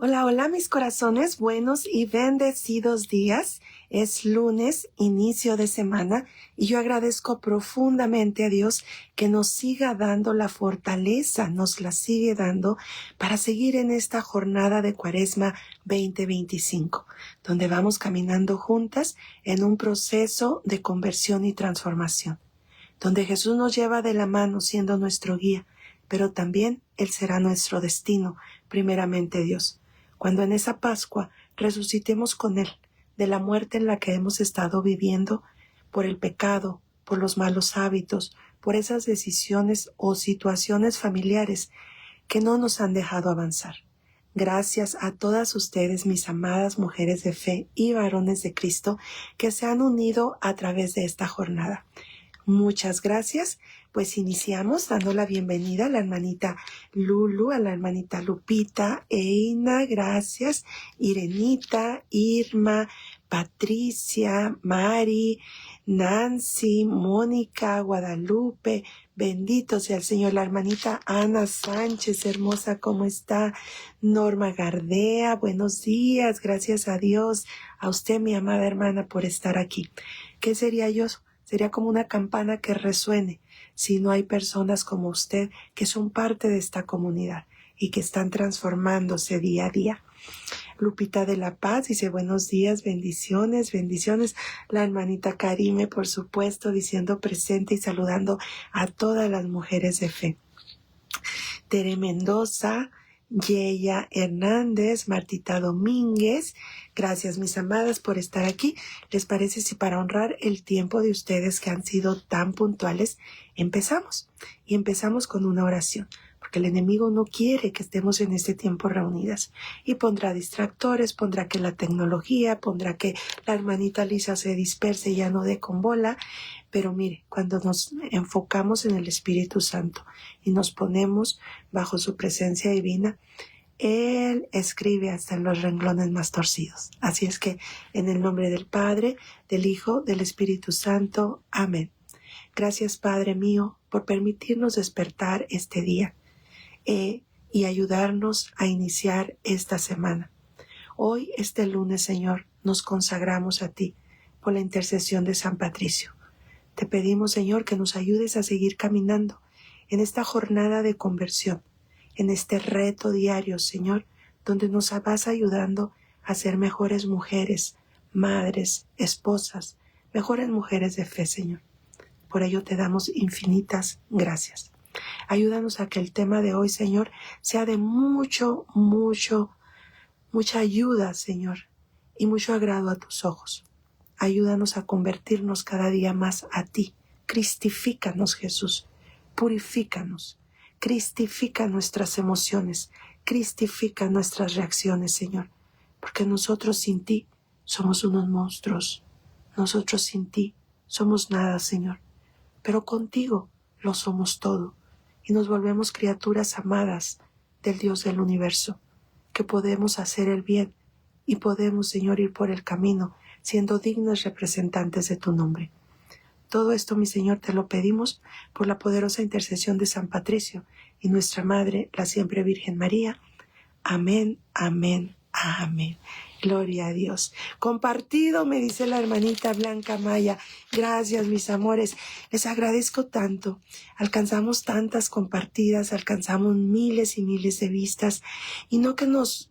Hola, hola mis corazones, buenos y bendecidos días. Es lunes, inicio de semana, y yo agradezco profundamente a Dios que nos siga dando la fortaleza, nos la sigue dando para seguir en esta jornada de Cuaresma 2025, donde vamos caminando juntas en un proceso de conversión y transformación, donde Jesús nos lleva de la mano siendo nuestro guía, pero también Él será nuestro destino, primeramente Dios. Cuando en esa Pascua resucitemos con Él de la muerte en la que hemos estado viviendo por el pecado, por los malos hábitos, por esas decisiones o situaciones familiares que no nos han dejado avanzar. Gracias a todas ustedes, mis amadas mujeres de fe y varones de Cristo, que se han unido a través de esta jornada. Muchas gracias. Pues iniciamos dando la bienvenida a la hermanita Lulu, a la hermanita Lupita, Eina, gracias, Irenita, Irma, Patricia, Mari, Nancy, Mónica, Guadalupe, bendito sea el Señor, la hermanita Ana Sánchez, hermosa, ¿cómo está? Norma Gardea, buenos días, gracias a Dios, a usted, mi amada hermana, por estar aquí. ¿Qué sería yo? Sería como una campana que resuene si no hay personas como usted que son parte de esta comunidad y que están transformándose día a día. Lupita de la Paz dice buenos días, bendiciones, bendiciones. La hermanita Karime, por supuesto, diciendo presente y saludando a todas las mujeres de fe. Tere Mendoza, Yeya Hernández, Martita Domínguez, gracias mis amadas por estar aquí. ¿Les parece si para honrar el tiempo de ustedes que han sido tan puntuales, empezamos? Y empezamos con una oración, porque el enemigo no quiere que estemos en este tiempo reunidas. Y pondrá distractores, pondrá que la tecnología, pondrá que la hermanita Lisa se disperse y ya no dé con bola. Pero mire, cuando nos enfocamos en el Espíritu Santo y nos ponemos bajo su presencia divina, Él escribe hasta en los renglones más torcidos. Así es que, en el nombre del Padre, del Hijo, del Espíritu Santo. Amén. Gracias, Padre mío, por permitirnos despertar este día y ayudarnos a iniciar esta semana. Hoy, este lunes, Señor, nos consagramos a ti por la intercesión de San Patricio. Te pedimos, Señor, que nos ayudes a seguir caminando en esta jornada de conversión, en este reto diario, Señor, donde nos vas ayudando a ser mejores mujeres, madres, esposas, mejores mujeres de fe, Señor. Por ello te damos infinitas gracias. Ayúdanos a que el tema de hoy, Señor, sea de mucha ayuda, Señor, y mucho agrado a tus ojos. Ayúdanos a convertirnos cada día más a ti. Cristifícanos, Jesús. Purifícanos. Cristifica nuestras emociones. Cristifica nuestras reacciones, Señor. Porque nosotros sin ti somos unos monstruos. Nosotros sin ti somos nada, Señor. Pero contigo lo somos todo. Y nos volvemos criaturas amadas del Dios del universo. Que podemos hacer el bien y podemos, Señor, ir por el camino siendo dignos representantes de tu nombre. Todo esto, mi Señor, te lo pedimos por la poderosa intercesión de San Patricio y nuestra Madre, la siempre Virgen María. Amén, amén, amén. Gloria a Dios. Compartido, me dice la hermanita Blanca Maya. Gracias, mis amores. Les agradezco tanto. Alcanzamos tantas compartidas, alcanzamos miles y miles de vistas. Y no que nos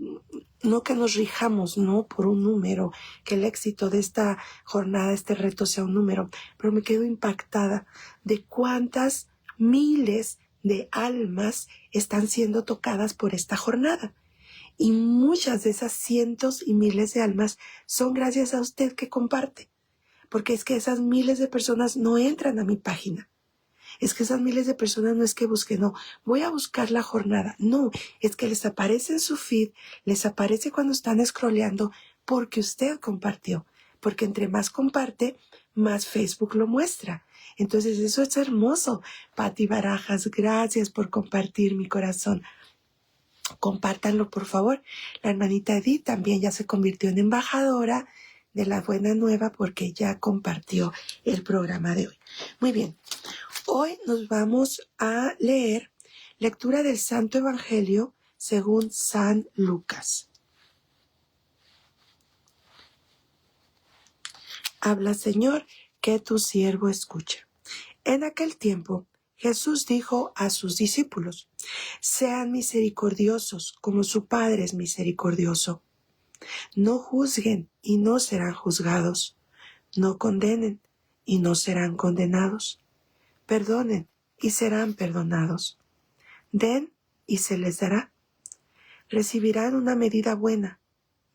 rijamos, no por un número, que el éxito de esta jornada, este reto sea un número. Pero me quedo impactada de cuántas miles de almas están siendo tocadas por esta jornada. Y muchas de esas cientos y miles de almas son gracias a usted que comparte. Porque es que esas miles de personas no entran a mi página. Es que esas miles de personas no es que busquen, no, voy a buscar la jornada. No, es que les aparece en su feed, les aparece cuando están scrolleando porque usted compartió. Porque entre más comparte, más Facebook lo muestra. Entonces eso es hermoso. Pati Barajas, gracias por compartir, mi corazón. Compártanlo, por favor. La hermanita Edith también ya se convirtió en embajadora de la buena nueva porque ya compartió el programa de hoy. Muy bien. Hoy nos vamos a leer lectura del Santo Evangelio según San Lucas. Habla, Señor, que tu siervo escucha. En aquel tiempo, Jesús dijo a sus discípulos: sean misericordiosos como su Padre es misericordioso. No juzguen y no serán juzgados. No condenen y no serán condenados. Perdonen y serán perdonados. Den y se les dará. Recibirán una medida buena,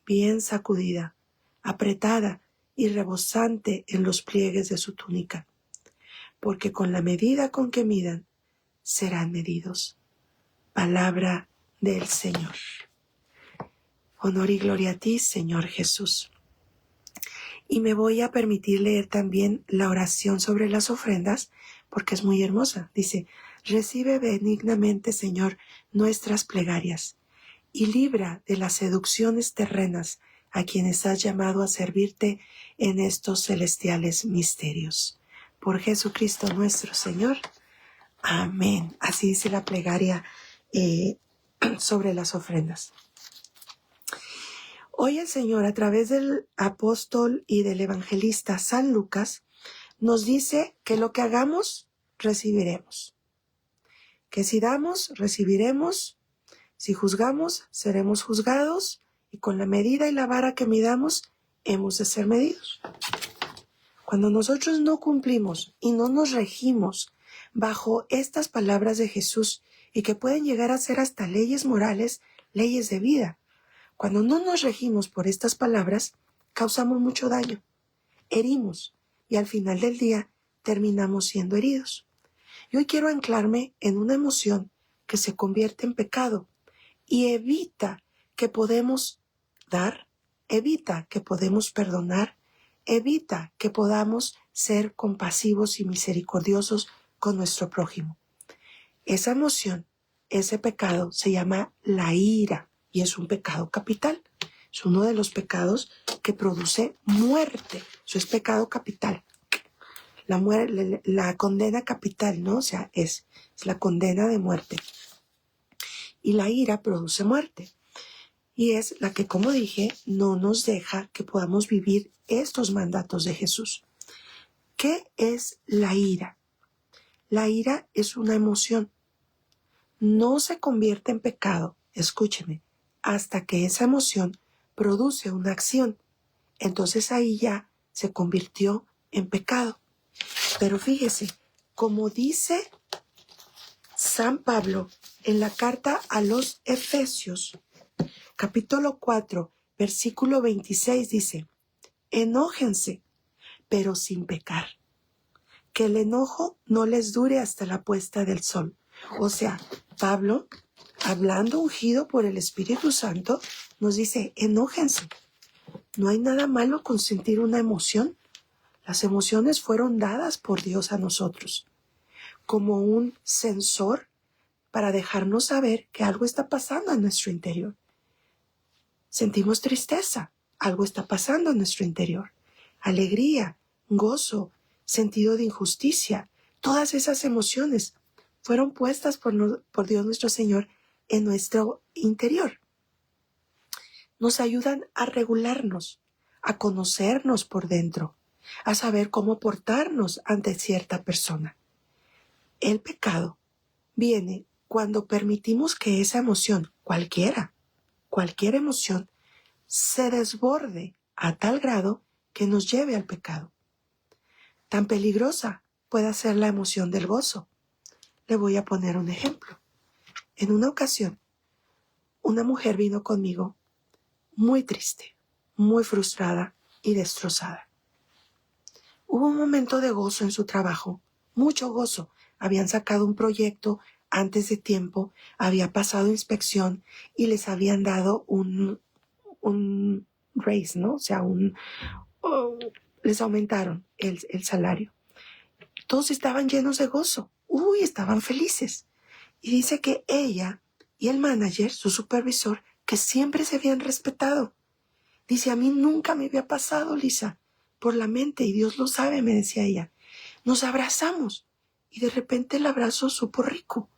bien sacudida, apretada y rebosante en los pliegues de su túnica, porque con la medida con que midan, serán medidos. Palabra del Señor. Honor y gloria a ti, Señor Jesús. Y me voy a permitir leer también la oración sobre las ofrendas, porque es muy hermosa. Dice: recibe benignamente, Señor, nuestras plegarias, y libra de las seducciones terrenas a quienes has llamado a servirte en estos celestiales misterios. Por Jesucristo nuestro Señor. Amén. Así dice la plegaria sobre las ofrendas. Hoy el Señor, a través del apóstol y del evangelista San Lucas, nos dice que lo que hagamos, recibiremos. Que si damos, recibiremos. Si juzgamos, seremos juzgados. Y con la medida y la vara que midamos, hemos de ser medidos. Cuando nosotros no cumplimos y no nos regimos bajo estas palabras de Jesús, y que pueden llegar a ser hasta leyes morales, leyes de vida, cuando no nos regimos por estas palabras, causamos mucho daño, herimos, y al final del día terminamos siendo heridos. Y hoy quiero anclarme en una emoción que se convierte en pecado y evita que podemos dar, evita que podemos perdonar, evita que podamos ser compasivos y misericordiosos con nuestro prójimo. Esa emoción, ese pecado se llama la ira y es un pecado capital. Es uno de los pecados que produce muerte. Eso es pecado capital. La condena capital, ¿no? O sea, es la condena de muerte. Y la ira produce muerte. Y es la que, como dije, no nos deja que podamos vivir estos mandatos de Jesús. ¿Qué es la ira? La ira es una emoción. No se convierte en pecado, escúcheme, hasta que esa emoción produce una acción. Entonces ahí ya se convirtió en pecado. Pero fíjese, como dice San Pablo en la carta a los Efesios, capítulo 4, versículo 26, dice: enójense, pero sin pecar. Que el enojo no les dure hasta la puesta del sol. O sea, Pablo, hablando ungido por el Espíritu Santo, nos dice: enójense. No hay nada malo con sentir una emoción. Las emociones fueron dadas por Dios a nosotros como un sensor para dejarnos saber que algo está pasando en nuestro interior. Sentimos tristeza, algo está pasando en nuestro interior. Alegría, gozo, sentido de injusticia, todas esas emociones fueron puestas por Dios nuestro Señor en nuestro interior. Nos ayudan a regularnos, a conocernos por dentro, a saber cómo portarnos ante cierta persona. El pecado viene cuando permitimos que esa emoción, cualquier emoción, se desborde a tal grado que nos lleve al pecado. Tan peligrosa puede ser la emoción del gozo. Le voy a poner un ejemplo. En una ocasión, una mujer vino conmigo muy triste, muy frustrada y destrozada. Hubo un momento de gozo en su trabajo, mucho gozo. Habían sacado un proyecto antes de tiempo, había pasado inspección y les habían dado un raise, ¿no? O sea, les aumentaron el salario. Todos estaban llenos de gozo. Estaban felices. Y dice que ella y el manager, su supervisor, que siempre se habían respetado. Dice: a mí nunca me había pasado, Lisa, por la mente, y Dios lo sabe, me decía ella. Nos abrazamos y de repente el abrazo supo rico.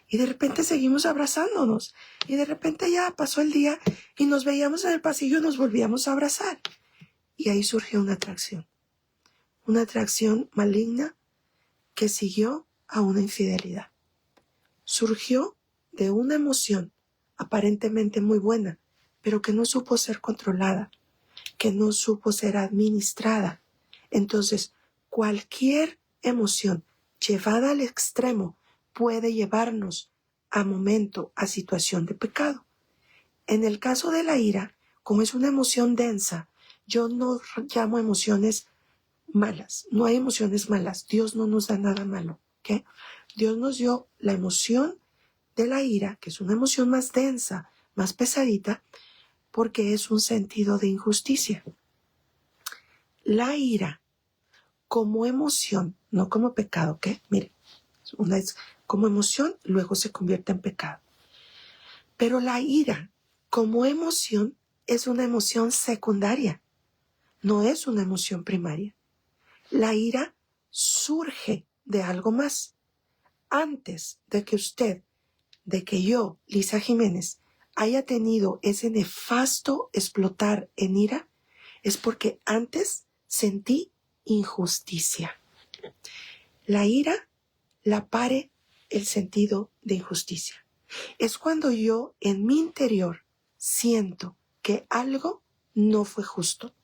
Y de repente seguimos abrazándonos. Y de repente ya pasó el día y nos veíamos en el pasillo y nos volvíamos a abrazar. Y ahí surgió una atracción. una atracción maligna que siguió a una infidelidad. Surgió de una emoción aparentemente muy buena, pero que no supo ser controlada, que no supo ser administrada. Entonces, cualquier emoción llevada al extremo puede llevarnos a situación de pecado. En el caso de la ira, como es una emoción densa, yo no llamo emociones malas. No hay emociones malas. Dios no nos da nada malo. ¿Ok? Dios nos dio la emoción de la ira, que es una emoción más densa, más pesadita, porque es un sentido de injusticia. La ira, como emoción, no como pecado, ¿ok? Mire, una es como emoción, luego se convierte en pecado. Pero la ira, como emoción, es una emoción secundaria, no es una emoción primaria. La ira surge de algo más. Antes de que yo, Lisa Jiménez, haya tenido ese nefasto explotar en ira, es porque antes sentí injusticia. La ira la pare el sentido de injusticia. Es cuando yo en mi interior siento que algo no fue justo.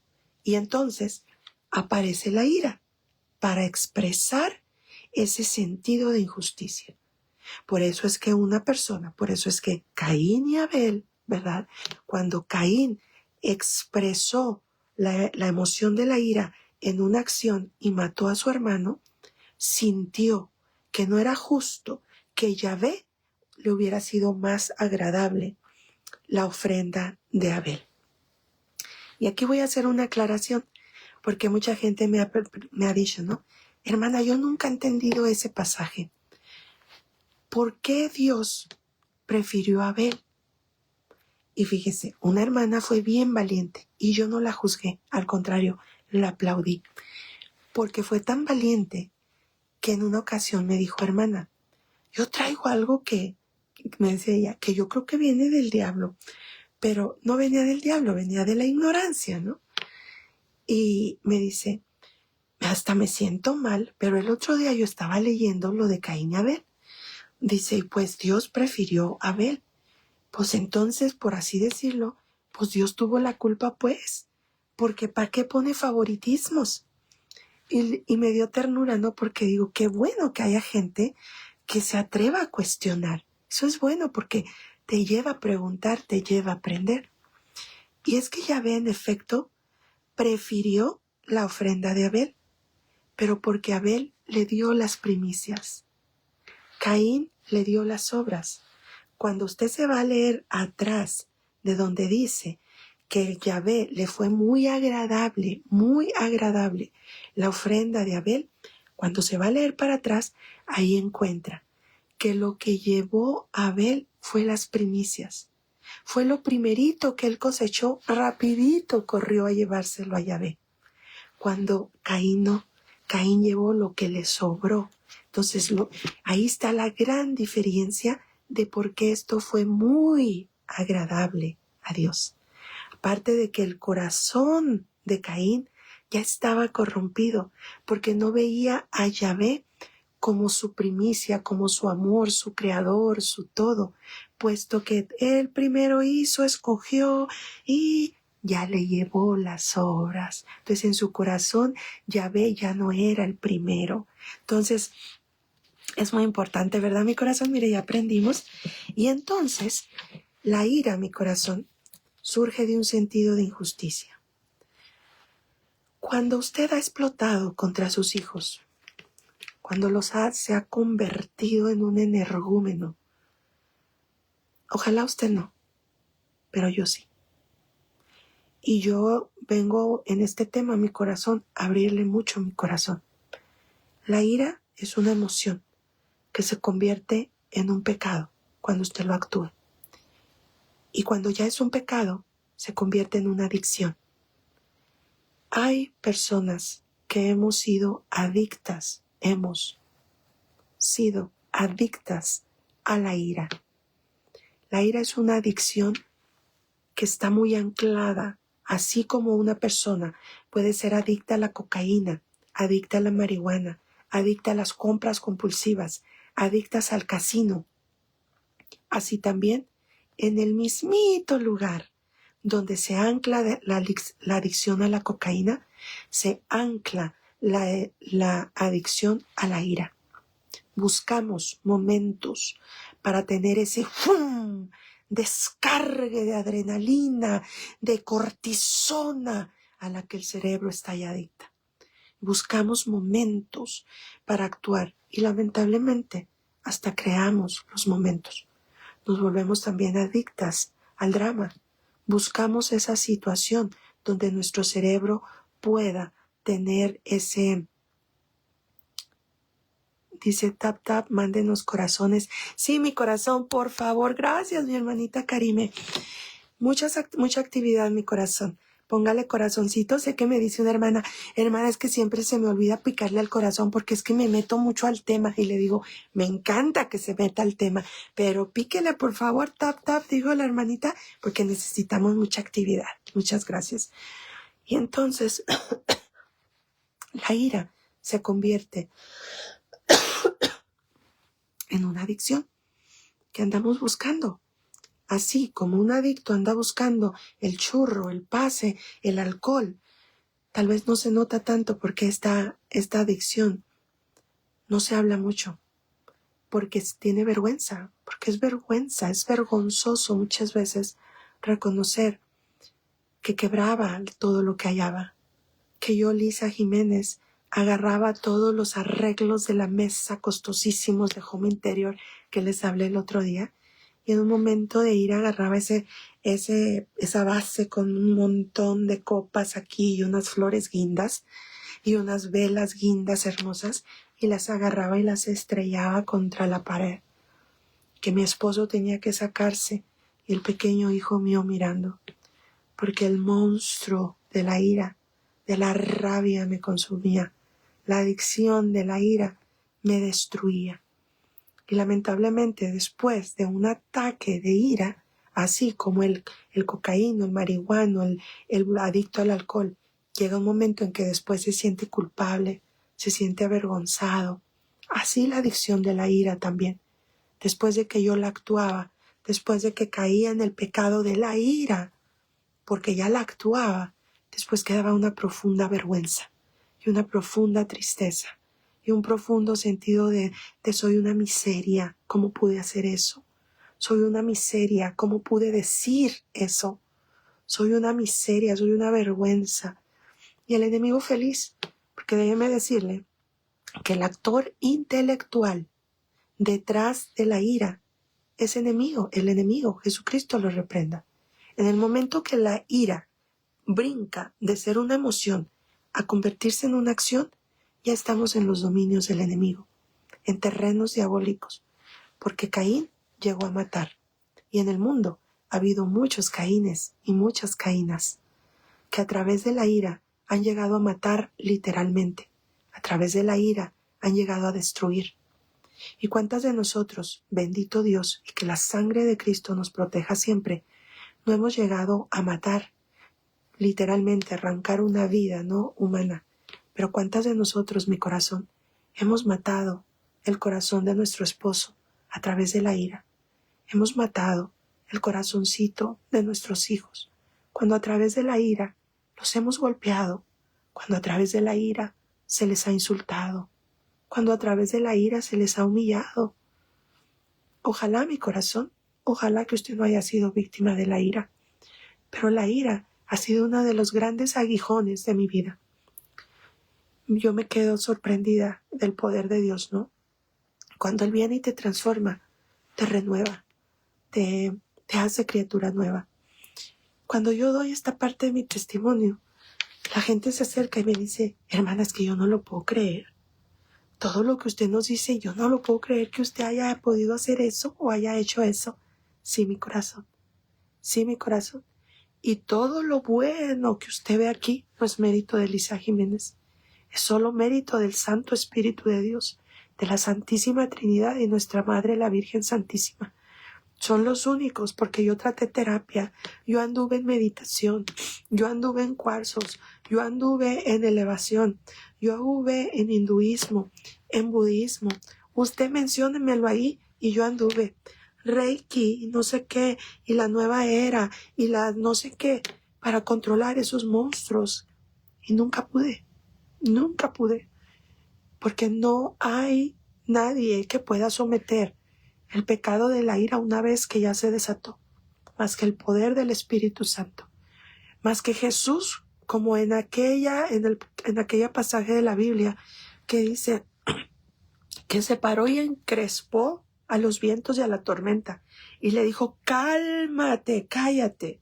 Y entonces aparece la ira para expresar ese sentido de injusticia. Por eso es que por eso es que Caín y Abel, ¿verdad? Cuando Caín expresó la emoción de la ira en una acción y mató a su hermano, sintió que no era justo, que Yahvé le hubiera sido más agradable la ofrenda de Abel. Y aquí voy a hacer una aclaración, porque mucha gente me ha dicho, ¿no? Hermana, yo nunca he entendido ese pasaje. ¿Por qué Dios prefirió a Abel? Y fíjese, una hermana fue bien valiente y yo no la juzgué, al contrario, la aplaudí, porque fue tan valiente que en una ocasión me dijo, hermana, yo traigo algo que, me decía ella, que yo creo que viene del diablo, pero no venía del diablo, venía de la ignorancia, ¿no? Y me dice, hasta me siento mal, pero el otro día yo estaba leyendo lo de Caín y Abel. Dice, y pues Dios prefirió a Abel. Pues entonces, por así decirlo, pues Dios tuvo la culpa, pues, porque ¿para qué pone favoritismos? Y me dio ternura, ¿no? Porque digo, qué bueno que haya gente que se atreva a cuestionar. Eso es bueno porque te lleva a preguntar, te lleva a aprender. Y es que Yahvé, en efecto, prefirió la ofrenda de Abel, pero porque Abel le dio las primicias. Caín le dio las obras. Cuando usted se va a leer atrás de donde dice que Yahvé le fue muy agradable la ofrenda de Abel, cuando se va a leer para atrás, ahí encuentra que lo que llevó a Abel fue las primicias. Fue lo primerito que él cosechó, rapidito corrió a llevárselo a Yahvé. Cuando Caín no, Caín llevó lo que le sobró. Entonces ahí está la gran diferencia de por qué esto fue muy agradable a Dios. Aparte de que el corazón de Caín ya estaba corrompido, porque no veía a Yahvé como su primicia, como su amor, su creador, su todo, puesto que él primero escogió y ya le llevó las obras. Entonces en su corazón Yahvé ya no era el primero. Entonces es muy importante, ¿verdad? Mi corazón, mire, ya aprendimos. Y entonces la ira, mi corazón, surge de un sentido de injusticia. Cuando usted ha explotado contra sus hijos, cuando se ha convertido en un energúmeno, ojalá usted no, pero yo sí. Y yo vengo en este tema, mi corazón, a abrirle mucho mi corazón. La ira es una emoción que se convierte en un pecado cuando usted lo actúa. Y cuando ya es un pecado, se convierte en una adicción. Hay personas que hemos sido adictas a la ira. La ira es una adicción que está muy anclada, así como una persona puede ser adicta a la cocaína, adicta a la marihuana, adicta a las compras compulsivas, adictas al casino. Así también, en el mismito lugar donde se ancla la adicción a la cocaína, se ancla la adicción a la ira. Buscamos momentos para tener ese descargue de adrenalina, de cortisona a la que el cerebro está ya adicta. Buscamos momentos para actuar y lamentablemente hasta creamos los momentos. Nos volvemos también adictas al drama. Buscamos esa situación donde nuestro cerebro pueda tener ese... Dice tap tap, mándenos corazones. Sí, mi corazón, por favor. Gracias, mi hermanita Karime. Mucha actividad, mi corazón. Póngale corazoncito. Sé que me dice una hermana, es que siempre se me olvida picarle al corazón porque es que me meto mucho al tema. Y le digo, me encanta que se meta al tema, pero píquele, por favor, tap tap, dijo la hermanita, porque necesitamos mucha actividad. Muchas gracias. Y entonces, la ira se convierte en una adicción que andamos buscando. Así como un adicto anda buscando el churro, el pase, el alcohol, tal vez no se nota tanto porque esta adicción no se habla mucho, porque tiene vergüenza, porque es vergonzoso muchas veces reconocer que quebraba todo lo que hallaba, que yo, Lisa Jiménez, agarraba todos los arreglos de la mesa costosísimos de Home Interior que les hablé el otro día, y en un momento de ira agarraba esa base con un montón de copas aquí y unas flores guindas y unas velas guindas hermosas, y las agarraba y las estrellaba contra la pared, que mi esposo tenía que sacarse y el pequeño hijo mío mirando, porque el monstruo de la ira, de la rabia me consumía. La adicción de la ira me destruía. Y lamentablemente después de un ataque de ira, así como el cocaíno, el marihuano, el adicto al alcohol, llega un momento en que después se siente culpable, se siente avergonzado. Así la adicción de la ira también. Después de que yo la actuaba, después de que caía en el pecado de la ira, porque ya la actuaba, después quedaba una profunda vergüenza y una profunda tristeza y un profundo sentido de soy una miseria, ¿cómo pude hacer eso? Soy una miseria, ¿cómo pude decir eso? Soy una miseria, soy una vergüenza. Y el enemigo feliz, porque déjeme decirle que el actor intelectual detrás de la ira es el enemigo, Jesucristo lo reprenda. En el momento que la ira brinca de ser una emoción a convertirse en una acción, ya estamos en los dominios del enemigo, en terrenos diabólicos, porque Caín llegó a matar. Y en el mundo ha habido muchos Caínes y muchas Caínas, que a través de la ira han llegado a matar literalmente, a través de la ira han llegado a destruir. ¿Y cuántas de nosotros, bendito Dios, y que la sangre de Cristo nos proteja siempre, no hemos llegado a matar, literalmente arrancar una vida no humana? Pero cuántas de nosotros, mi corazón, hemos matado el corazón de nuestro esposo a través de la ira. Hemos matado el corazoncito de nuestros hijos, cuando a través de la ira los hemos golpeado, cuando a través de la ira se les ha insultado, cuando a través de la ira se les ha humillado. Ojalá, mi corazón, ojalá que usted no haya sido víctima de la ira, pero la ira ha sido uno de los grandes aguijones de mi vida. Yo me quedo sorprendida del poder de Dios, ¿no? Cuando Él viene y te transforma, te renueva, te hace criatura nueva. Cuando yo doy esta parte de mi testimonio, la gente se acerca y me dice, hermana, es que yo no lo puedo creer. Todo lo que usted nos dice, yo no lo puedo creer que usted haya podido hacer eso o haya hecho eso. Sí, mi corazón. Sí, mi corazón. Y todo lo bueno que usted ve aquí no es mérito de Lisa Jiménez. Es solo mérito del Santo Espíritu de Dios, de la Santísima Trinidad y nuestra Madre la Virgen Santísima. Son los únicos, porque yo traté terapia, yo anduve en meditación, yo anduve en cuarzos, yo anduve en elevación, yo anduve en hinduismo, en budismo. Usted menciónemelo ahí y yo anduve. Reiki, no sé qué, y la nueva era, y la no sé qué, para controlar esos monstruos. Y nunca pude, porque no hay nadie que pueda someter el pecado de la ira una vez que ya se desató, más que el poder del Espíritu Santo, más que Jesús, como en aquella pasaje de la Biblia que dice que se paró y encrespó a los vientos y a la tormenta y le dijo, cálmate, cállate.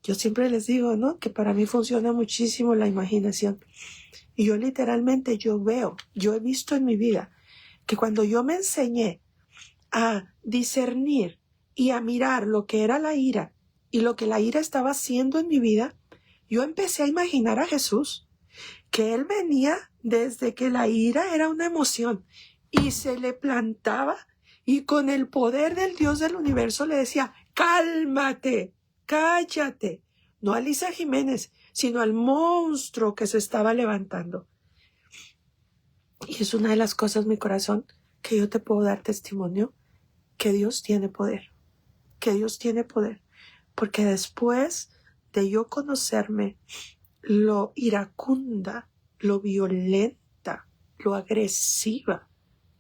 Yo siempre les digo, ¿no?, que para mí funciona muchísimo la imaginación. Y yo literalmente, yo he visto en mi vida que cuando yo me enseñé a discernir y a mirar lo que era la ira y lo que la ira estaba haciendo en mi vida, yo empecé a imaginar a Jesús, que Él venía desde que la ira era una emoción y se le plantaba y con el poder del Dios del universo le decía, cálmate, cállate, no a Lisa Jiménez, sino al monstruo que se estaba levantando. Y es una de las cosas, mi corazón, que yo te puedo dar testimonio, que Dios tiene poder, porque después de yo conocerme lo iracunda, lo violenta, lo agresiva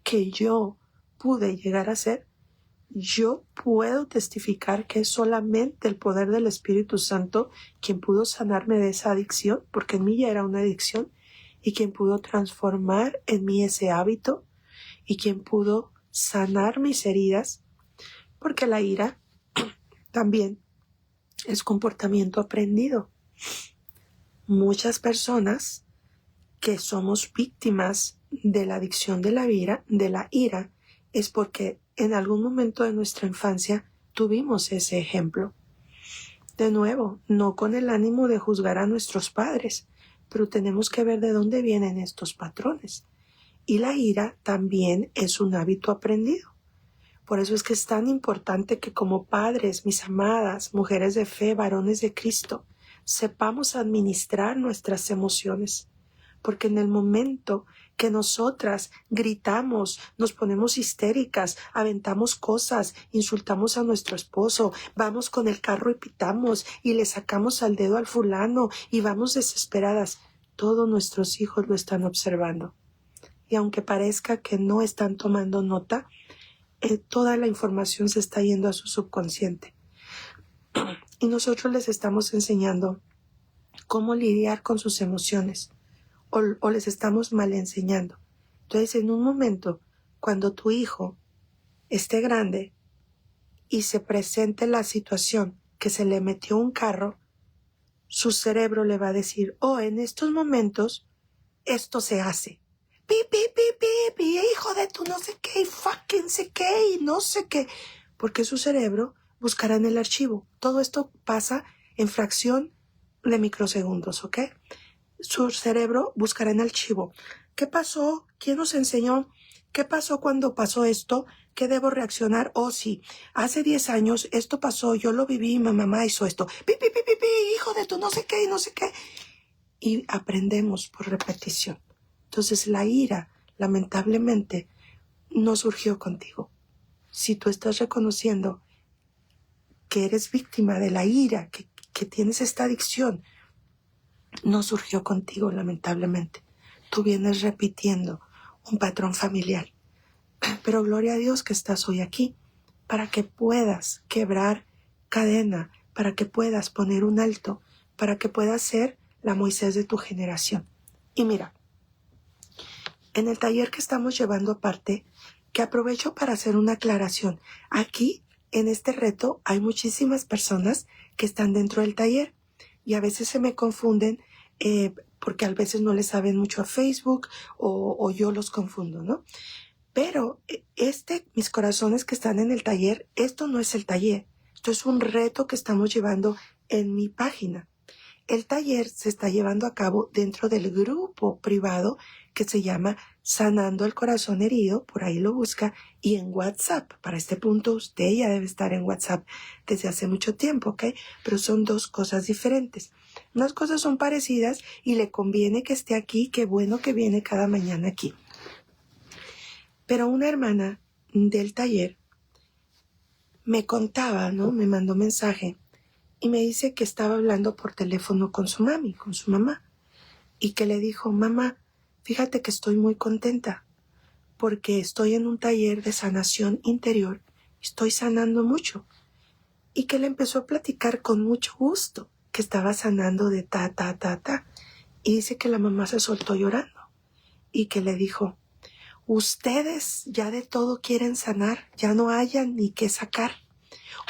que yo pude llegar a ser, yo puedo testificar que es solamente el poder del Espíritu Santo quien pudo sanarme de esa adicción, porque en mí ya era una adicción, y quien pudo transformar en mí ese hábito, y quien pudo sanar mis heridas, porque la ira también es comportamiento aprendido. Muchas personas que somos víctimas de la adicción de la ira, es porque en algún momento de nuestra infancia tuvimos ese ejemplo. De nuevo, no con el ánimo de juzgar a nuestros padres, pero tenemos que ver de dónde vienen estos patrones. Y la ira también es un hábito aprendido. Por eso es que es tan importante que como padres, mis amadas, mujeres de fe, varones de Cristo, sepamos administrar nuestras emociones. Porque en el momento que nosotras gritamos, nos ponemos histéricas, aventamos cosas, insultamos a nuestro esposo, vamos con el carro y pitamos y le sacamos al dedo al fulano y vamos desesperadas, todos nuestros hijos lo están observando. Y aunque parezca que no están tomando nota, toda la información se está yendo a su subconsciente. Y nosotros les estamos enseñando cómo lidiar con sus emociones. O les estamos mal enseñando. Entonces, en un momento, cuando tu hijo esté grande y se presente la situación que se le metió un carro, su cerebro le va a decir, en estos momentos, esto se hace. Pi, pi, pi, pi, pi, hijo de tu no sé qué, y fucking sé qué, y no sé qué. Porque su cerebro buscará en el archivo. Todo esto pasa en fracción de microsegundos, ¿ok? Su cerebro buscará en el archivo. ¿Qué pasó? ¿Quién nos enseñó? ¿Qué pasó cuando pasó esto? ¿Qué debo reaccionar? Sí, hace 10 años esto pasó, yo lo viví, mi mamá hizo esto. Pi, pi, pi, pi, pi, hijo de tu no sé qué y no sé qué. Y aprendemos por repetición. Entonces la ira, lamentablemente, no surgió contigo. Si tú estás reconociendo que eres víctima de la ira, que tienes esta adicción, no surgió contigo, lamentablemente. Tú vienes repitiendo un patrón familiar. Pero gloria a Dios que estás hoy aquí para que puedas quebrar cadena, para que puedas poner un alto, para que puedas ser la Moisés de tu generación. Y mira, en el taller que estamos llevando aparte, que aprovecho para hacer una aclaración. Aquí, en este reto, hay muchísimas personas que están dentro del taller y a veces se me confunden porque a veces no le saben mucho a Facebook o yo los confundo, ¿no? Pero mis corazones que están en el taller, esto no es el taller. Esto es un reto que estamos llevando en mi página. El taller se está llevando a cabo dentro del grupo privado que se llama Sanando el corazón herido, por ahí lo busca, y en WhatsApp. Para este punto usted ya debe estar en WhatsApp desde hace mucho tiempo, ¿ok? Pero son dos cosas diferentes. Unas cosas son parecidas y le conviene que esté aquí, qué bueno que viene cada mañana aquí. Pero una hermana del taller me contaba, ¿no? Me mandó mensaje y me dice que estaba hablando por teléfono con su mami, con su mamá, y que le dijo: mamá, fíjate que estoy muy contenta porque estoy en un taller de sanación interior, estoy sanando mucho. Y que le empezó a platicar con mucho gusto que estaba sanando de ta. Y dice que la mamá se soltó llorando y que le dijo: ustedes ya de todo quieren sanar, ya no hayan ni qué sacar.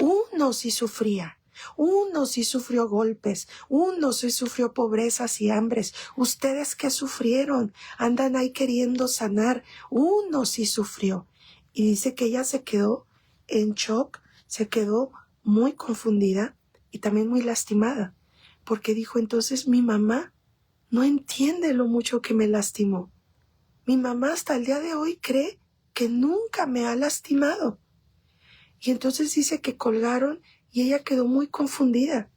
Uno sí sufría, uno sí sufrió golpes, uno sí sufrió pobrezas y hambres. Ustedes que sufrieron, andan ahí queriendo sanar, uno sí sufrió. Y dice que ella se quedó en shock, se quedó muy confundida y también muy lastimada, porque dijo: entonces mi mamá no entiende lo mucho que me lastimó. Mi mamá hasta el día de hoy cree que nunca me ha lastimado. Y entonces dice que colgaron y ella quedó muy confundida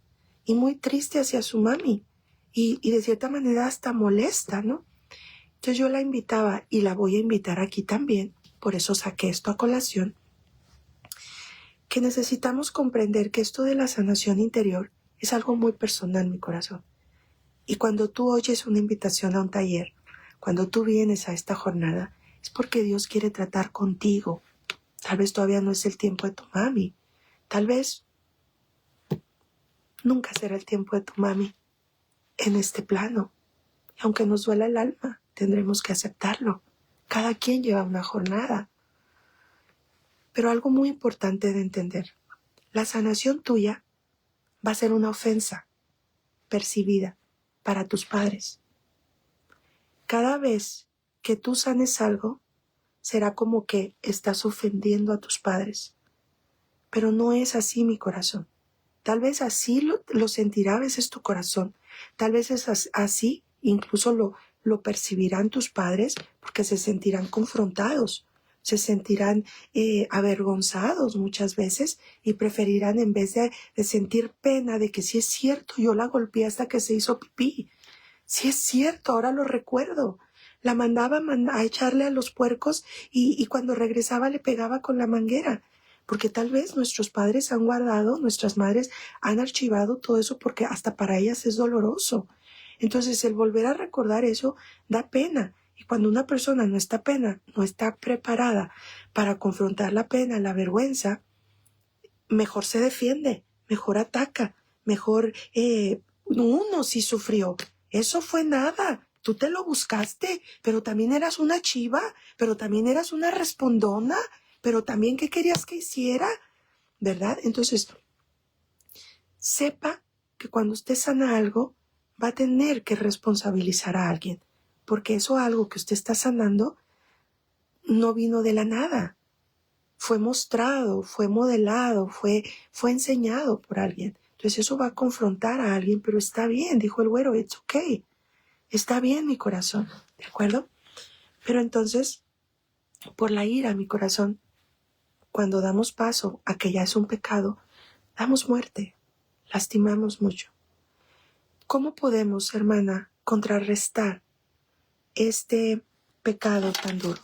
y muy triste hacia su mami y de cierta manera hasta molesta, ¿no? Entonces yo la invitaba y la voy a invitar aquí también, por eso saqué esto a colación, que necesitamos comprender que esto de la sanación interior es algo muy personal, mi corazón. Y cuando tú oyes una invitación a un taller, cuando tú vienes a esta jornada, es porque Dios quiere tratar contigo. Tal vez todavía no es el tiempo de tu mami. Tal vez nunca será el tiempo de tu mami en este plano. Y aunque nos duela el alma, tendremos que aceptarlo. Cada quien lleva una jornada. Pero algo muy importante de entender: la sanación tuya va a ser una ofensa percibida para tus padres. Cada vez que tú sanes algo, será como que estás ofendiendo a tus padres. Pero no es así, mi corazón. Tal vez así lo sentirá a veces tu corazón. Tal vez es así, incluso lo percibirán tus padres, porque se sentirán confrontados, se sentirán avergonzados muchas veces y preferirán, en vez de sentir pena de que sí es cierto, yo la golpeé hasta que se hizo pipí. Sí es cierto, ahora lo recuerdo. La mandaba a echarle a los puercos y cuando regresaba le pegaba con la manguera. Porque tal vez nuestros padres han guardado, nuestras madres han archivado todo eso porque hasta para ellas es doloroso. Entonces el volver a recordar eso da pena. Y cuando una persona no está preparada para confrontar la pena, la vergüenza, mejor se defiende, mejor ataca, mejor uno sí sufrió. Eso fue nada. Tú te lo buscaste, pero también eras una chiva, pero también eras una respondona, pero también ¿qué querías que hiciera? ¿Verdad? Entonces, sepa que cuando usted sana algo, va a tener que responsabilizar a alguien, porque eso algo que usted está sanando no vino de la nada. Fue mostrado, fue modelado, fue enseñado por alguien. Entonces eso va a confrontar a alguien, pero está bien, dijo el güero, it's okay. Está bien, mi corazón, ¿de acuerdo? Pero entonces, por la ira, mi corazón, cuando damos paso a que ya es un pecado, damos muerte, lastimamos mucho. ¿Cómo podemos, hermana, contrarrestar este pecado tan duro?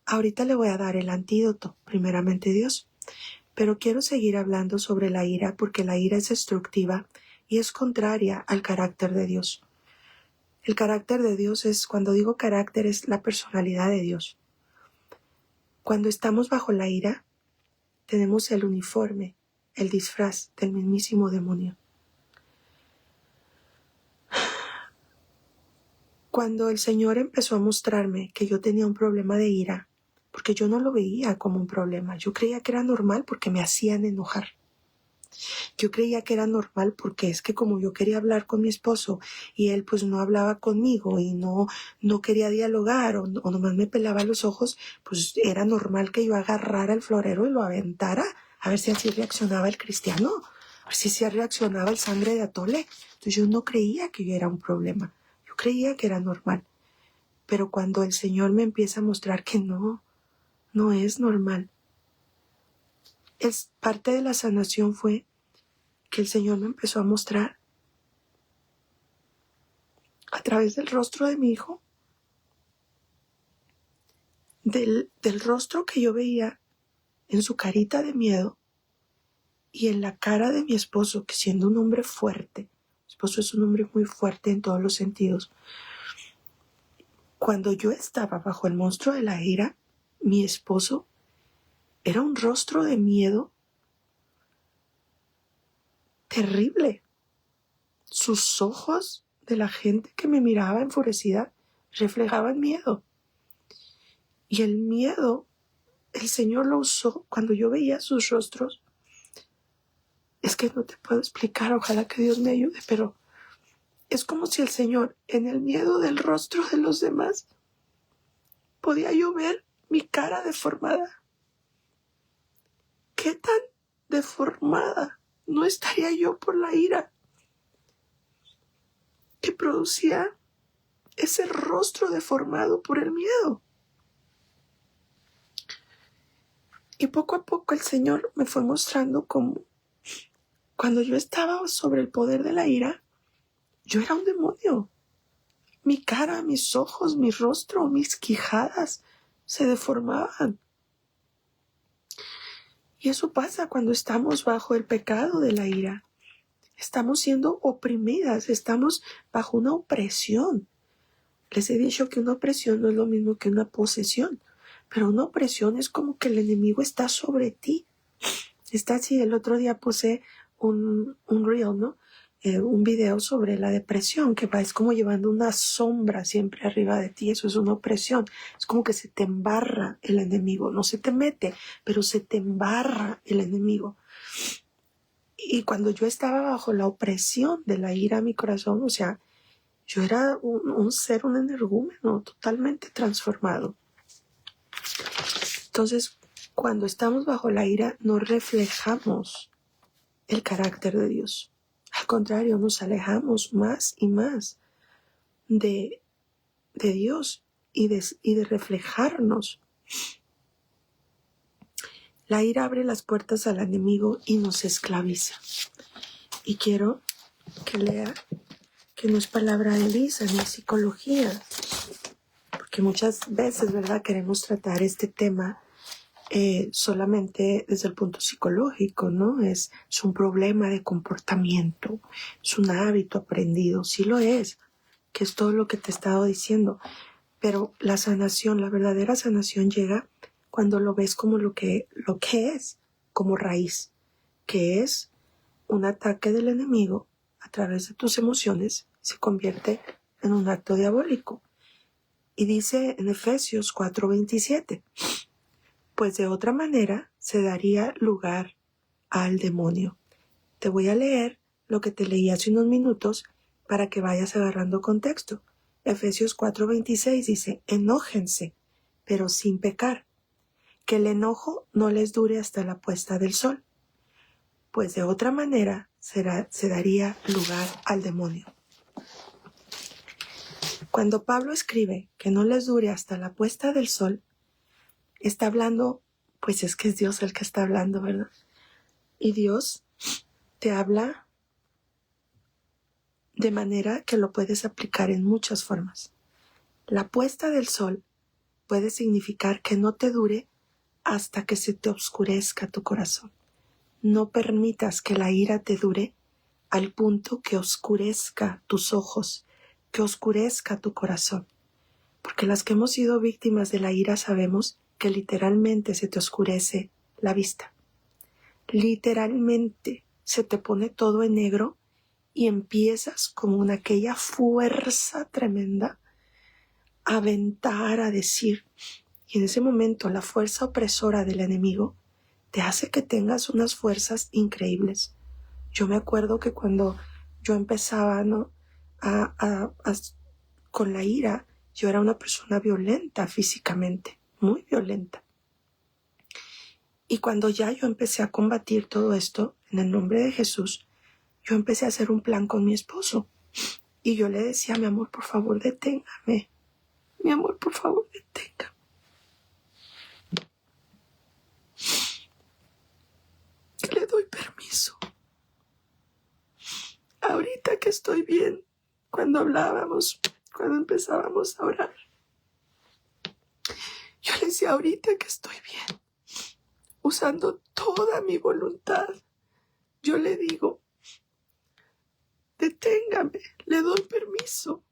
Ahorita le voy a dar el antídoto, primeramente Dios, pero quiero seguir hablando sobre la ira porque la ira es destructiva y es contraria al carácter de Dios. El carácter de Dios es, cuando digo carácter, es la personalidad de Dios. Cuando estamos bajo la ira, tenemos el uniforme, el disfraz del mismísimo demonio. Cuando el Señor empezó a mostrarme que yo tenía un problema de ira, porque yo no lo veía como un problema, yo creía que era normal porque me hacían enojar. Yo creía que era normal porque es que como yo quería hablar con mi esposo y él pues no hablaba conmigo y no quería dialogar o nomás me pelaba los ojos, pues era normal que yo agarrara el florero y lo aventara a ver si así reaccionaba el cristiano, a ver si así reaccionaba el sangre de atole. Entonces yo no creía que yo era un problema, yo creía que era normal. Pero cuando el Señor me empieza a mostrar que no es normal. Parte de la sanación fue que el Señor me empezó a mostrar a través del rostro de mi hijo, del rostro que yo veía en su carita de miedo y en la cara de mi esposo, que siendo un hombre fuerte, mi esposo es un hombre muy fuerte en todos los sentidos. Cuando yo estaba bajo el monstruo de la ira, mi esposo era un rostro de miedo terrible. Sus ojos de la gente que me miraba enfurecida reflejaban miedo. Y el miedo, el Señor lo usó cuando yo veía sus rostros. Es que no te puedo explicar, ojalá que Dios me ayude, pero es como si el Señor, en el miedo del rostro de los demás, podía yo ver mi cara deformada. ¿Qué tan deformada no estaría yo por la ira que producía ese rostro deformado por el miedo? Y poco a poco el Señor me fue mostrando cómo cuando yo estaba sobre el poder de la ira, yo era un demonio. Mi cara, mis ojos, mi rostro, mis quijadas se deformaban. Y eso pasa cuando estamos bajo el pecado de la ira. Estamos siendo oprimidas, estamos bajo una opresión. Les he dicho que una opresión no es lo mismo que una posesión, pero una opresión es como que el enemigo está sobre ti. Está así, el otro día puse un reel, ¿no? Un video sobre la depresión, que es como llevando una sombra siempre arriba de ti. Eso es una opresión. Es como que se te embarra el enemigo. No se te mete, pero se te embarra el enemigo. Y cuando yo estaba bajo la opresión de la ira a mi corazón, o sea, yo era un ser, un energúmeno totalmente transformado. Entonces, cuando estamos bajo la ira, no reflejamos el carácter de Dios. Al contrario, nos alejamos más y más de Dios y de reflejarnos. La ira abre las puertas al enemigo y nos esclaviza. Y quiero que lea que no es palabra de Elisa ni psicología, porque muchas veces, ¿verdad?, queremos tratar este tema solamente desde el punto psicológico, ¿no? Es un problema de comportamiento, es un hábito aprendido, sí lo es, que es todo lo que te he estado diciendo, pero la sanación, la verdadera sanación llega cuando lo ves como lo que es, como raíz, que es un ataque del enemigo a través de tus emociones, se convierte en un acto diabólico. Y dice en Efesios 4:27, pues de otra manera se daría lugar al demonio. Te voy a leer lo que te leí hace unos minutos para que vayas agarrando contexto. Efesios 4:26 dice, enójense, pero sin pecar, que el enojo no les dure hasta la puesta del sol, pues de otra manera se daría lugar al demonio. Cuando Pablo escribe que no les dure hasta la puesta del sol, está hablando, pues es que es Dios el que está hablando, ¿verdad? Y Dios te habla de manera que lo puedes aplicar en muchas formas. La puesta del sol puede significar que no te dure hasta que se te oscurezca tu corazón. No permitas que la ira te dure al punto que oscurezca tus ojos, que oscurezca tu corazón. Porque las que hemos sido víctimas de la ira sabemos que literalmente se te oscurece la vista. Literalmente se te pone todo en negro y empiezas como aquella fuerza tremenda a aventar, a decir. Y en ese momento la fuerza opresora del enemigo te hace que tengas unas fuerzas increíbles. Yo me acuerdo que cuando yo empezaba, ¿no?, con la ira, yo era una persona violenta físicamente, muy violenta. Y cuando ya yo empecé a combatir todo esto en el nombre de Jesús, yo empecé a hacer un plan con mi esposo. Y yo le decía, mi amor, por favor, deténgame. mi amor, por favor, detenga. Le doy permiso. Ahorita que estoy bien, cuando empezábamos a orar, yo le decía, ahorita que estoy bien, usando toda mi voluntad, yo le digo, deténgame, le doy permiso,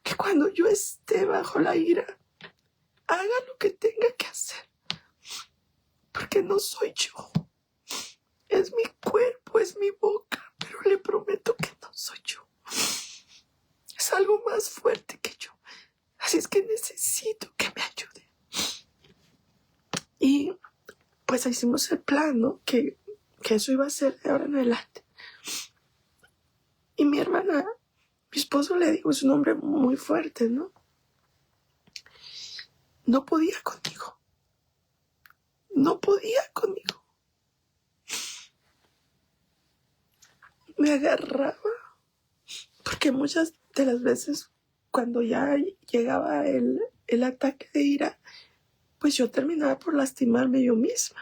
que cuando yo esté bajo la ira, haga lo que tenga que hacer, porque no soy yo, es mi cuerpo, es mi boca, pero le prometo que no soy yo, es algo más fuerte que yo, así es que necesito que me ayude. Y pues hicimos el plan, ¿no? Que eso iba a ser de ahora en adelante. Y mi hermana, mi esposo, le digo, es un hombre muy fuerte, ¿no? No podía conmigo. No podía conmigo. Me agarraba. Porque muchas de las veces, cuando ya llegaba el ataque de ira, pues yo terminaba por lastimarme yo misma.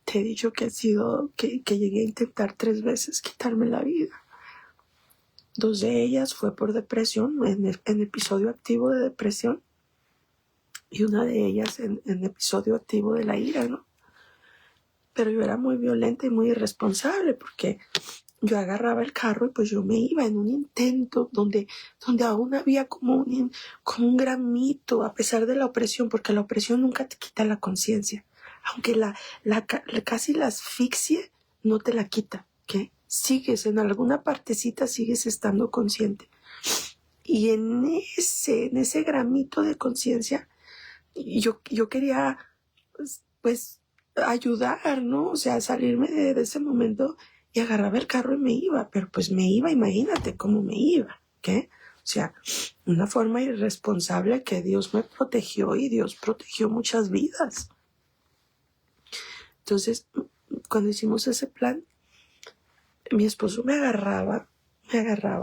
Te he dicho que llegué a intentar 3 veces quitarme la vida. 2 de ellas fue por depresión, en episodio activo de depresión, y una de ellas en episodio activo de la ira, ¿no? Pero yo era muy violenta y muy irresponsable, porque yo agarraba el carro y pues yo me iba en un intento donde aún había como un gramito, a pesar de la opresión, porque la opresión nunca te quita la conciencia. Aunque casi la asfixie no te la quita, ¿ok? Sigues, en alguna partecita sigues estando consciente. Y en ese gramito de conciencia, yo quería, pues, ayudar, ¿no? O sea, salirme de ese momento, y agarraba el carro y me iba, pero pues me iba, imagínate cómo me iba, ¿qué? O sea, una forma irresponsable que Dios me protegió, y Dios protegió muchas vidas. Entonces, cuando hicimos ese plan, mi esposo me agarraba,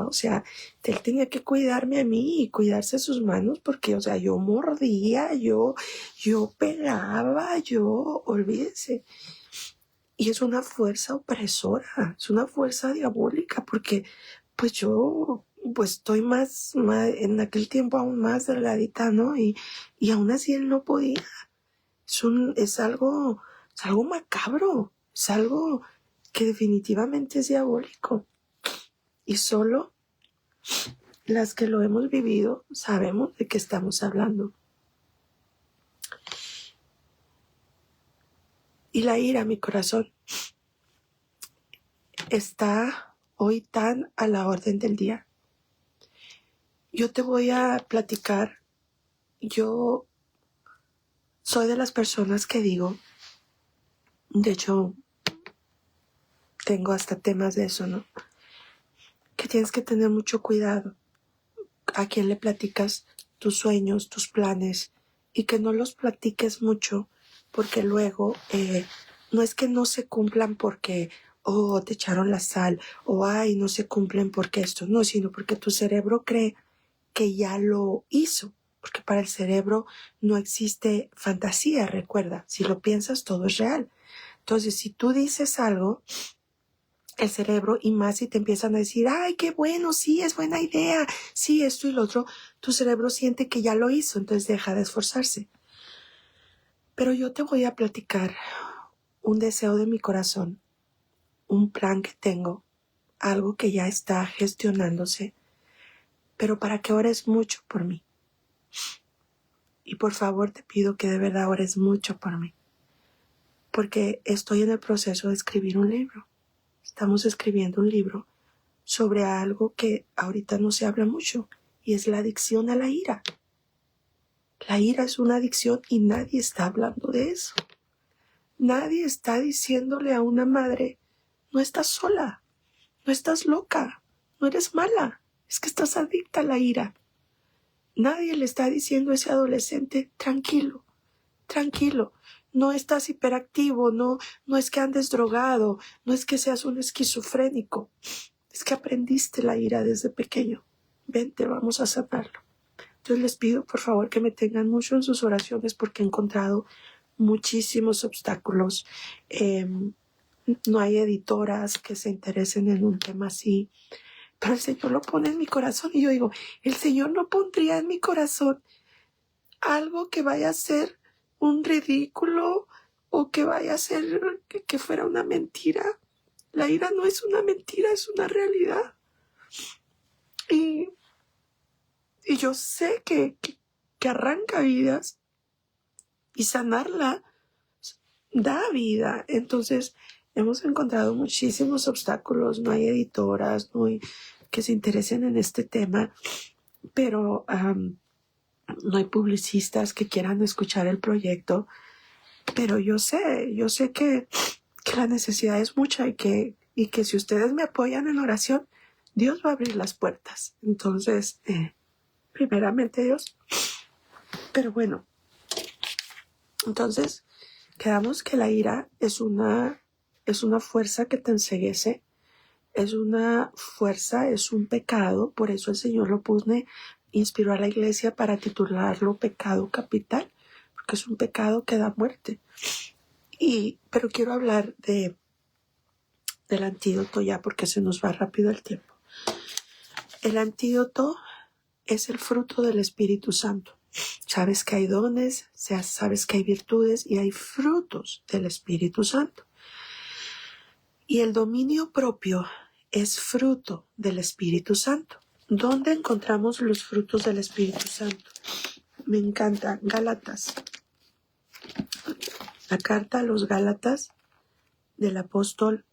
o sea, él tenía que cuidarme a mí y cuidarse sus manos, porque, o sea, yo mordía, yo pegaba, olvídese. Y es una fuerza opresora, es una fuerza diabólica, porque pues yo pues estoy más en aquel tiempo aún más delgadita, ¿no? Y aún así él no podía. Es algo macabro, es algo que definitivamente es diabólico. Y solo las que lo hemos vivido sabemos de qué estamos hablando. Y la ira, mi corazón, está hoy tan a la orden del día. Yo te voy a platicar, yo soy de las personas que digo, de hecho, tengo hasta temas de eso, ¿no? Que tienes que tener mucho cuidado a quién le platicas tus sueños, tus planes, y que no los platiques mucho, porque luego no es que no se cumplan porque te echaron la sal, o no se cumplen porque esto, no, sino porque tu cerebro cree que ya lo hizo, porque para el cerebro no existe fantasía, recuerda, si lo piensas todo es real. Entonces, si tú dices algo, el cerebro, y más si te empiezan a decir, ay, qué bueno, sí, es buena idea, sí, esto y lo otro, tu cerebro siente que ya lo hizo, entonces deja de esforzarse. Pero yo te voy a platicar un deseo de mi corazón, un plan que tengo, algo que ya está gestionándose, pero para que ores mucho por mí. Y por favor te pido que de verdad ores mucho por mí, porque estoy en el proceso de escribir un libro. Estamos escribiendo un libro sobre algo que ahorita no se habla mucho, y es la adicción a la ira. La ira es una adicción y nadie está hablando de eso. Nadie está diciéndole a una madre, no estás sola, no estás loca, no eres mala, es que estás adicta a la ira. Nadie le está diciendo a ese adolescente, tranquilo, no estás hiperactivo, no es que andes drogado, no es que seas un esquizofrénico, es que aprendiste la ira desde pequeño. Vente, vamos a sanarlo. Entonces les pido por favor que me tengan mucho en sus oraciones porque he encontrado muchísimos obstáculos. No hay editoras que se interesen en un tema así, pero el Señor lo pone en mi corazón y yo digo, el Señor no pondría en mi corazón algo que vaya a ser un ridículo o que vaya a ser que fuera una mentira. La ira no es una mentira, es una realidad. Y yo sé que arranca vidas y sanarla da vida. Entonces hemos encontrado muchísimos obstáculos. No hay editoras, no hay que se interesen en este tema, pero no hay publicistas que quieran escuchar el proyecto. Pero yo sé que la necesidad es mucha y que si ustedes me apoyan en oración, Dios va a abrir las puertas. Entonces, primeramente Dios. Pero bueno, entonces quedamos que la ira es una fuerza que te enceguece, es una fuerza, es un pecado. Por eso el Señor lo inspiró a la iglesia para titularlo pecado capital, porque es un pecado que da muerte. Pero quiero hablar del antídoto ya porque se nos va rápido el tiempo. El antídoto es el fruto del Espíritu Santo. Sabes que hay dones, sabes que hay virtudes y hay frutos del Espíritu Santo. Y el dominio propio es fruto del Espíritu Santo. ¿Dónde encontramos los frutos del Espíritu Santo? Me encanta Gálatas. La carta a los Gálatas del apóstol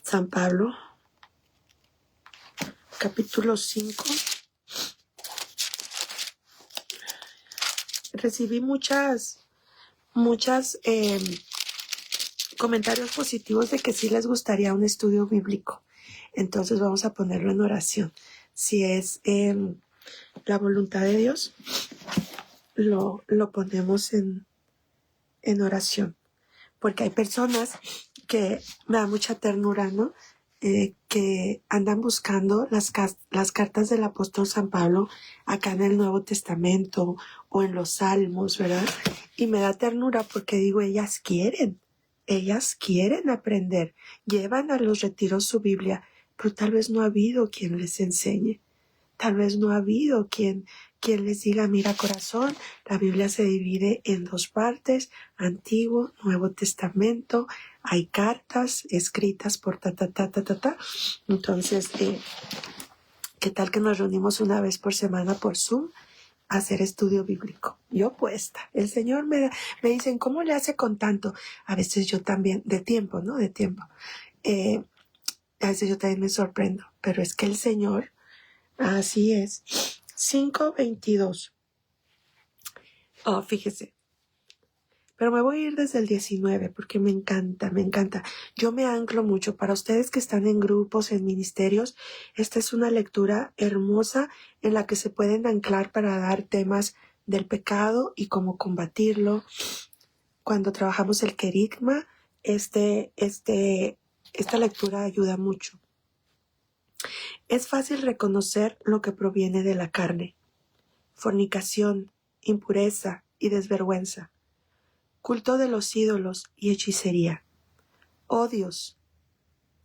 San Pablo, capítulo 5. Recibí muchas comentarios positivos de que sí les gustaría un estudio bíblico. Entonces vamos a ponerlo en oración. Si es la voluntad de Dios, lo ponemos en oración. Porque hay personas que me da mucha ternura, ¿no? Que andan buscando las cartas del apóstol San Pablo acá en el Nuevo Testamento o en los Salmos, ¿verdad? Y me da ternura porque digo, ellas quieren aprender, llevan a los retiros su Biblia, pero tal vez no ha habido quien les enseñe, tal vez no ha habido quien les diga, mira corazón, la Biblia se divide en 2 partes, Antiguo, Nuevo Testamento, hay cartas escritas por Entonces, ¿qué tal que nos reunimos una vez por semana por Zoom a hacer estudio bíblico? Yo puesta. El Señor me dicen, ¿cómo le hace con tanto? A veces yo también, de tiempo, ¿no? De tiempo. A veces yo también me sorprendo, pero es que el Señor, así es. 5:22. Oh, fíjese. Pero me voy a ir desde el 19 porque me encanta. Yo me anclo mucho. Para ustedes que están en grupos, en ministerios, esta es una lectura hermosa en la que se pueden anclar para dar temas del pecado y cómo combatirlo. Cuando trabajamos el querigma, esta lectura ayuda mucho. Es fácil reconocer lo que proviene de la carne: fornicación, impureza y desvergüenza, culto de los ídolos y hechicería, odios,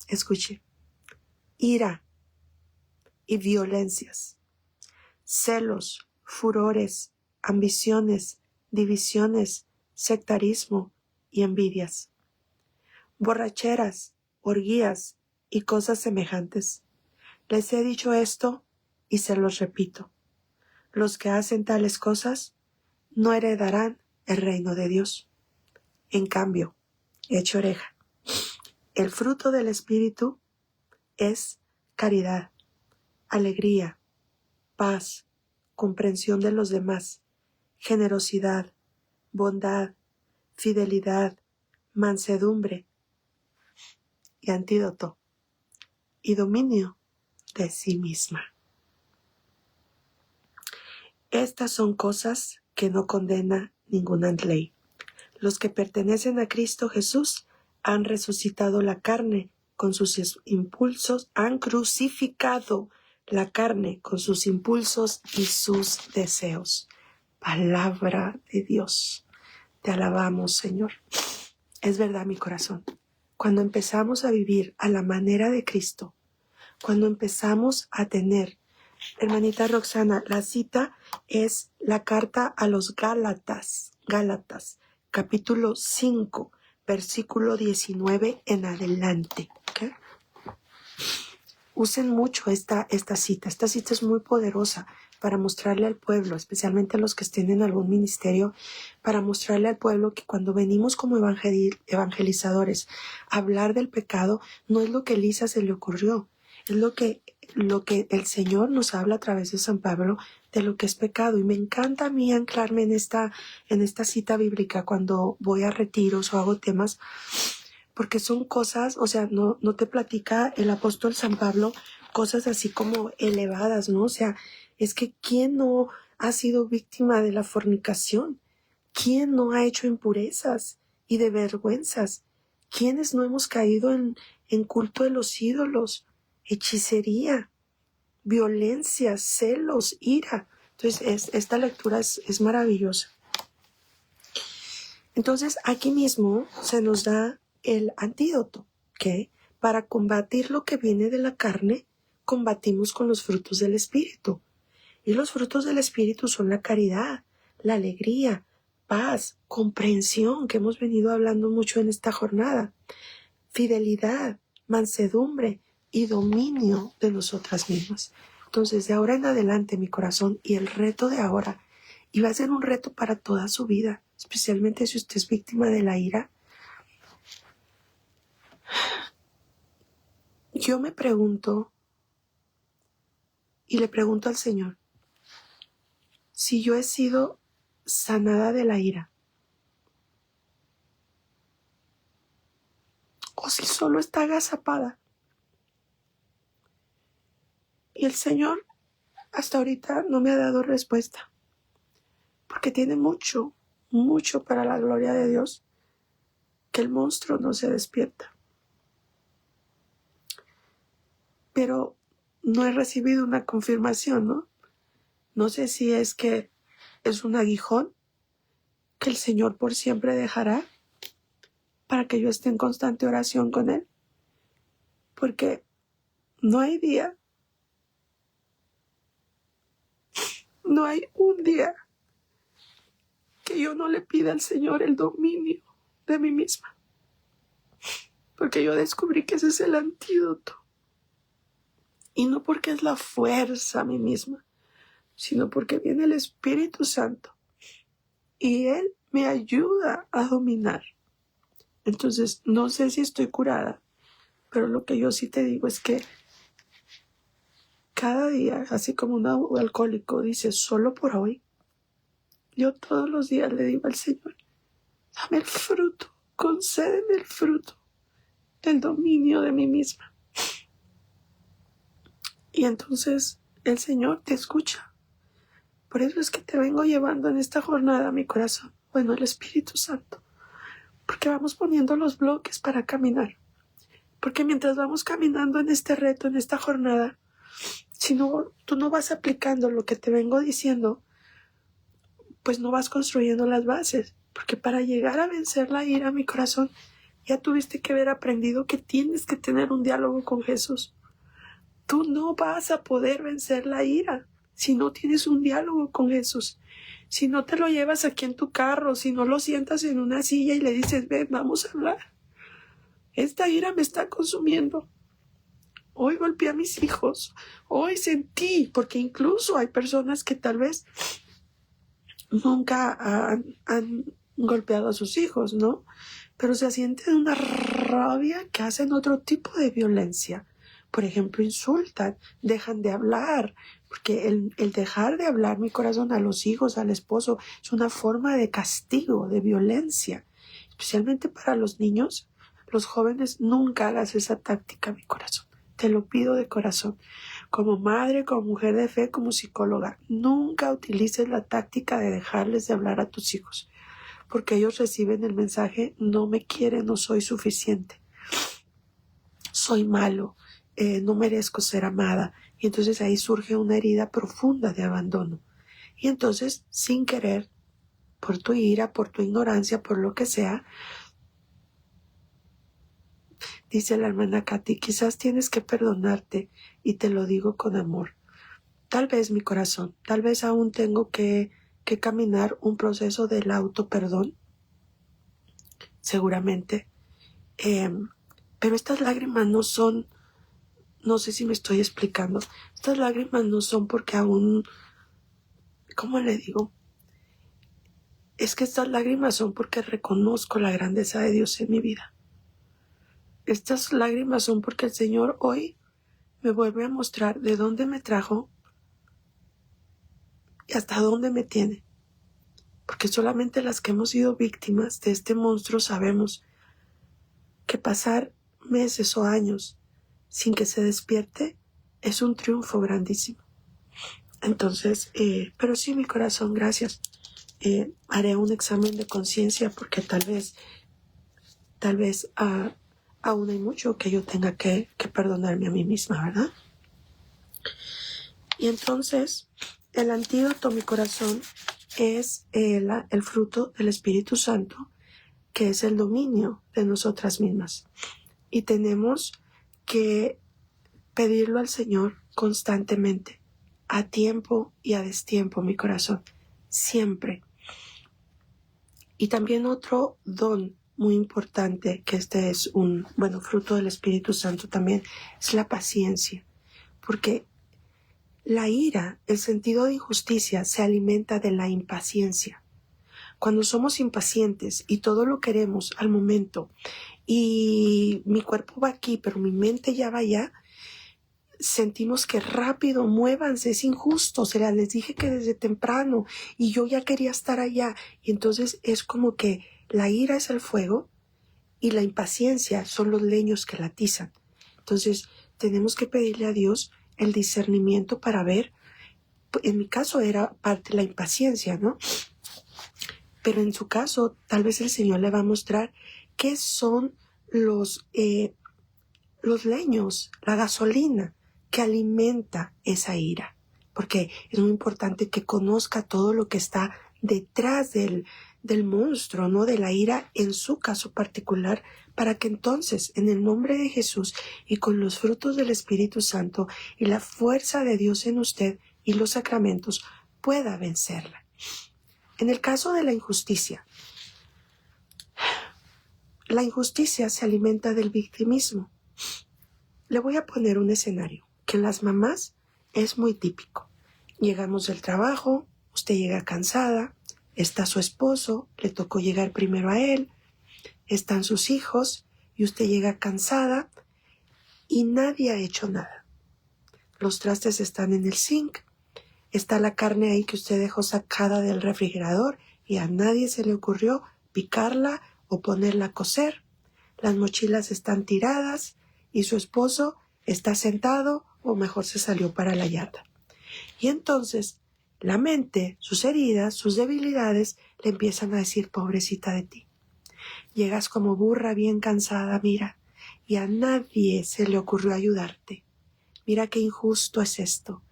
escuche, ira y violencias, celos, furores, ambiciones, divisiones, sectarismo y envidias, borracheras, orgías y cosas semejantes. Les he dicho esto y se los repito: los que hacen tales cosas no heredarán el reino de Dios. En cambio, eche oreja, el fruto del Espíritu es caridad, alegría, paz, comprensión de los demás, generosidad, bondad, fidelidad, mansedumbre y antídoto y dominio de sí misma. Estas son cosas que no condena ninguna ley. Los que pertenecen a Cristo Jesús han resucitado la carne con sus impulsos, han crucificado la carne con sus impulsos y sus deseos. Palabra de Dios. Te alabamos, Señor. Es verdad, mi corazón. Cuando empezamos a vivir a la manera de Cristo, cuando empezamos a tener, hermanita Roxana, la cita es la carta a los Gálatas, capítulo 5, versículo 19 en adelante. ¿Okay? Usen mucho esta cita. Esta cita es muy poderosa para mostrarle al pueblo, especialmente a los que estén en algún ministerio, para mostrarle al pueblo que cuando venimos como evangelizadores a hablar del pecado, no es lo que Elisa se le ocurrió, es lo que el Señor nos habla a través de San Pablo de lo que es pecado. Y me encanta a mí anclarme en esta cita bíblica cuando voy a retiros o hago temas, porque son cosas, o sea, no te platica el apóstol San Pablo cosas así como elevadas, ¿no? O sea, es que ¿quién no ha sido víctima de la fornicación? ¿Quién no ha hecho impurezas y de vergüenzas? ¿Quiénes no hemos caído en culto de los ídolos, hechicería, violencia, celos, ira? Entonces, esta lectura es maravillosa. Entonces, aquí mismo se nos da el antídoto, que para combatir lo que viene de la carne, combatimos con los frutos del Espíritu. Y los frutos del Espíritu son la caridad, la alegría, paz, comprensión, que hemos venido hablando mucho en esta jornada, fidelidad, mansedumbre y dominio de nosotras mismas. Entonces, de ahora en adelante, mi corazón, y el reto de ahora, y va a ser un reto para toda su vida, especialmente si usted es víctima de la ira. Yo me pregunto, y le pregunto al Señor, si yo he sido sanada de la ira, o si solo está agazapada. Y el Señor hasta ahorita no me ha dado respuesta, porque tiene mucho para la gloria de Dios, que el monstruo no se despierta. Pero no he recibido una confirmación, ¿no? No sé si es que es un aguijón que el Señor por siempre dejará para que yo esté en constante oración con Él. Porque no hay día, no hay un día que yo no le pida al Señor el dominio de mí misma. Porque yo descubrí que ese es el antídoto. Y no porque es la fuerza a mí misma, sino porque viene el Espíritu Santo y Él me ayuda a dominar. Entonces, no sé si estoy curada, pero lo que yo sí te digo es que cada día, así como un alcohólico dice, solo por hoy, yo todos los días le digo al Señor, dame el fruto, concédeme el fruto del dominio de mí misma. Y entonces el Señor te escucha. Por eso es que te vengo llevando en esta jornada mi corazón. Bueno, el Espíritu Santo. Porque vamos poniendo los bloques para caminar. Porque mientras vamos caminando en este reto, en esta jornada, si no, tú no vas aplicando lo que te vengo diciendo, pues no vas construyendo las bases. Porque para llegar a vencer la ira, mi corazón, ya tuviste que haber aprendido que tienes que tener un diálogo con Jesús. Tú no vas a poder vencer la ira si no tienes un diálogo con Jesús. Si no te lo llevas aquí en tu carro, si no lo sientas en una silla y le dices, ven, vamos a hablar. Esta ira me está consumiendo. Hoy golpeé a mis hijos. Hoy sentí, porque incluso hay personas que tal vez nunca han golpeado a sus hijos, ¿no? Pero se sienten una rabia que hacen otro tipo de violencia. Por ejemplo, insultan, dejan de hablar, porque el dejar de hablar, mi corazón, a los hijos, al esposo, es una forma de castigo, de violencia. Especialmente para los niños, los jóvenes, nunca hagas esa táctica, mi corazón. Te lo pido de corazón. Como madre, como mujer de fe, como psicóloga, nunca utilices la táctica de dejarles de hablar a tus hijos, porque ellos reciben el mensaje, no me quiere, no soy suficiente, soy malo. no merezco ser amada. Y entonces ahí surge una herida profunda de abandono. Y entonces, sin querer, por tu ira, por tu ignorancia, por lo que sea, dice la hermana Katy, quizás tienes que perdonarte, y te lo digo con amor. Tal vez mi corazón, tal vez aún tengo que caminar un proceso del autoperdón, seguramente. Pero estas lágrimas no son, no sé si me estoy explicando, estas lágrimas no son porque aún, ¿cómo le digo? Es que estas lágrimas son porque reconozco la grandeza de Dios en mi vida. Estas lágrimas son porque el Señor hoy me vuelve a mostrar de dónde me trajo y hasta dónde me tiene. Porque solamente las que hemos sido víctimas de este monstruo sabemos que pasar meses o años sin que se despierte es un triunfo grandísimo. Entonces, pero sí, mi corazón, gracias. Haré un examen de conciencia porque tal vez aún hay mucho que yo tenga que perdonarme a mí misma, ¿verdad? Y entonces, el antídoto, mi corazón, es el fruto del Espíritu Santo, que es el dominio de nosotras mismas. Y tenemos que pedirlo al Señor constantemente, a tiempo y a destiempo, mi corazón, siempre. Y también otro don muy importante, que este es un, fruto del Espíritu Santo también, es la paciencia. Porque la ira, el sentido de injusticia, se alimenta de la impaciencia. Cuando somos impacientes y todo lo queremos al momento, y mi cuerpo va aquí, pero mi mente ya va allá, sentimos que rápido, muévanse, es injusto, les dije que desde temprano y yo ya quería estar allá. Y entonces es como que la ira es el fuego y la impaciencia son los leños que la atizan. Entonces tenemos que pedirle a Dios el discernimiento para ver. En mi caso era parte la impaciencia, ¿no? Pero en su caso tal vez el Señor le va a mostrar qué son los leños, la gasolina que alimenta esa ira, porque es muy importante que conozca todo lo que está detrás del monstruo, ¿no? De la ira en su caso particular, para que entonces, en el nombre de Jesús y con los frutos del Espíritu Santo y la fuerza de Dios en usted y los sacramentos, pueda vencerla. En el caso de la injusticia se alimenta del victimismo. Le voy a poner un escenario que en las mamás es muy típico. Llegamos del trabajo, usted llega cansada, está su esposo, le tocó llegar primero a él, están sus hijos y usted llega cansada y nadie ha hecho nada. Los trastes están en el zinc, está la carne ahí que usted dejó sacada del refrigerador y a nadie se le ocurrió picarla o ponerla a cocer. Las mochilas están tiradas y su esposo está sentado o mejor se salió para la yarda. Y entonces la mente, sus heridas, sus debilidades le empiezan a decir, pobrecita de ti. Llegas como burra bien cansada, mira, y a nadie se le ocurrió ayudarte. Mira qué injusto es esto.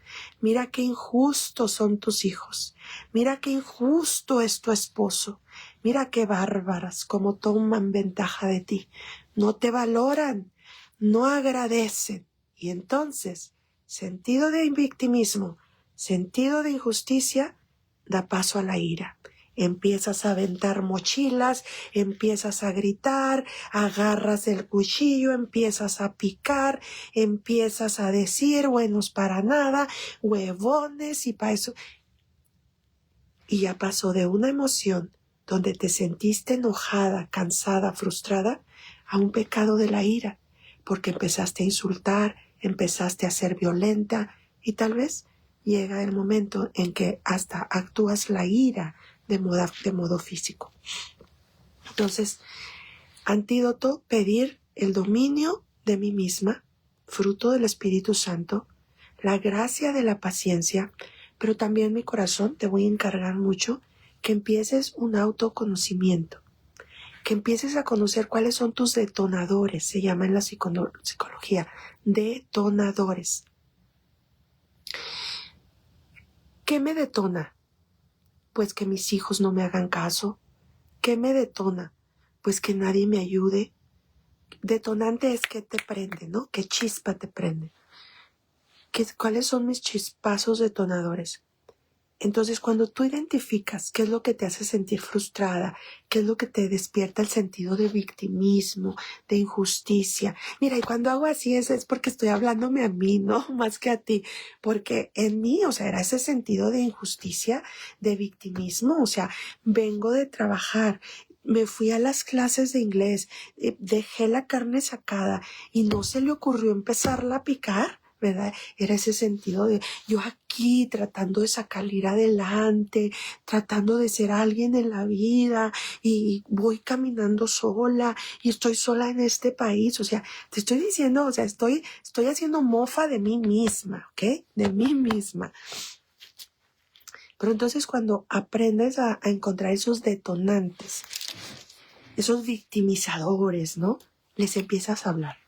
Mira qué injustos son tus hijos. Mira qué injusto es tu esposo. Mira qué bárbaras como toman ventaja de ti. No te valoran, no agradecen. Y entonces, sentido de victimismo, sentido de injusticia, da paso a la ira. Empiezas a aventar mochilas, empiezas a gritar, agarras el cuchillo, empiezas a picar, empiezas a decir buenos para nada, huevones y para eso. Y ya pasó de una emoción donde te sentiste enojada, cansada, frustrada, a un pecado de la ira, porque empezaste a insultar, empezaste a ser violenta y tal vez llega el momento en que hasta actúas la ira de modo físico. Entonces, antídoto, pedir el dominio de mí misma, fruto del Espíritu Santo, la gracia de la paciencia, pero también mi corazón te voy a encargar mucho que empieces un autoconocimiento. que empieces a conocer cuáles son tus detonadores, se llama en la psicología, detonadores. ¿Qué me detona? Pues que mis hijos no me hagan caso. ¿Qué me detona? Pues que nadie me ayude. Detonante es que te prende, ¿no? ¿Qué chispa te prende? ¿Cuáles son mis chispazos detonadores? Entonces, cuando tú identificas qué es lo que te hace sentir frustrada, qué es lo que te despierta el sentido de victimismo, de injusticia. Mira, y cuando hago así es porque estoy hablándome a mí, ¿no? Más que a ti. Porque en mí, o sea, era ese sentido de injusticia, de victimismo. O sea, vengo de trabajar, me fui a las clases de inglés, dejé la carne sacada y no se le ocurrió empezarla a picar. ¿Verdad? Era ese sentido de yo aquí tratando de salir adelante, tratando de ser alguien en la vida y voy caminando sola y estoy sola en este país. O sea, te estoy diciendo, o sea, estoy haciendo mofa de mí misma, ¿ok? De mí misma. Pero entonces cuando aprendes a encontrar esos detonantes, esos victimizadores, ¿no? Les empiezas a hablar.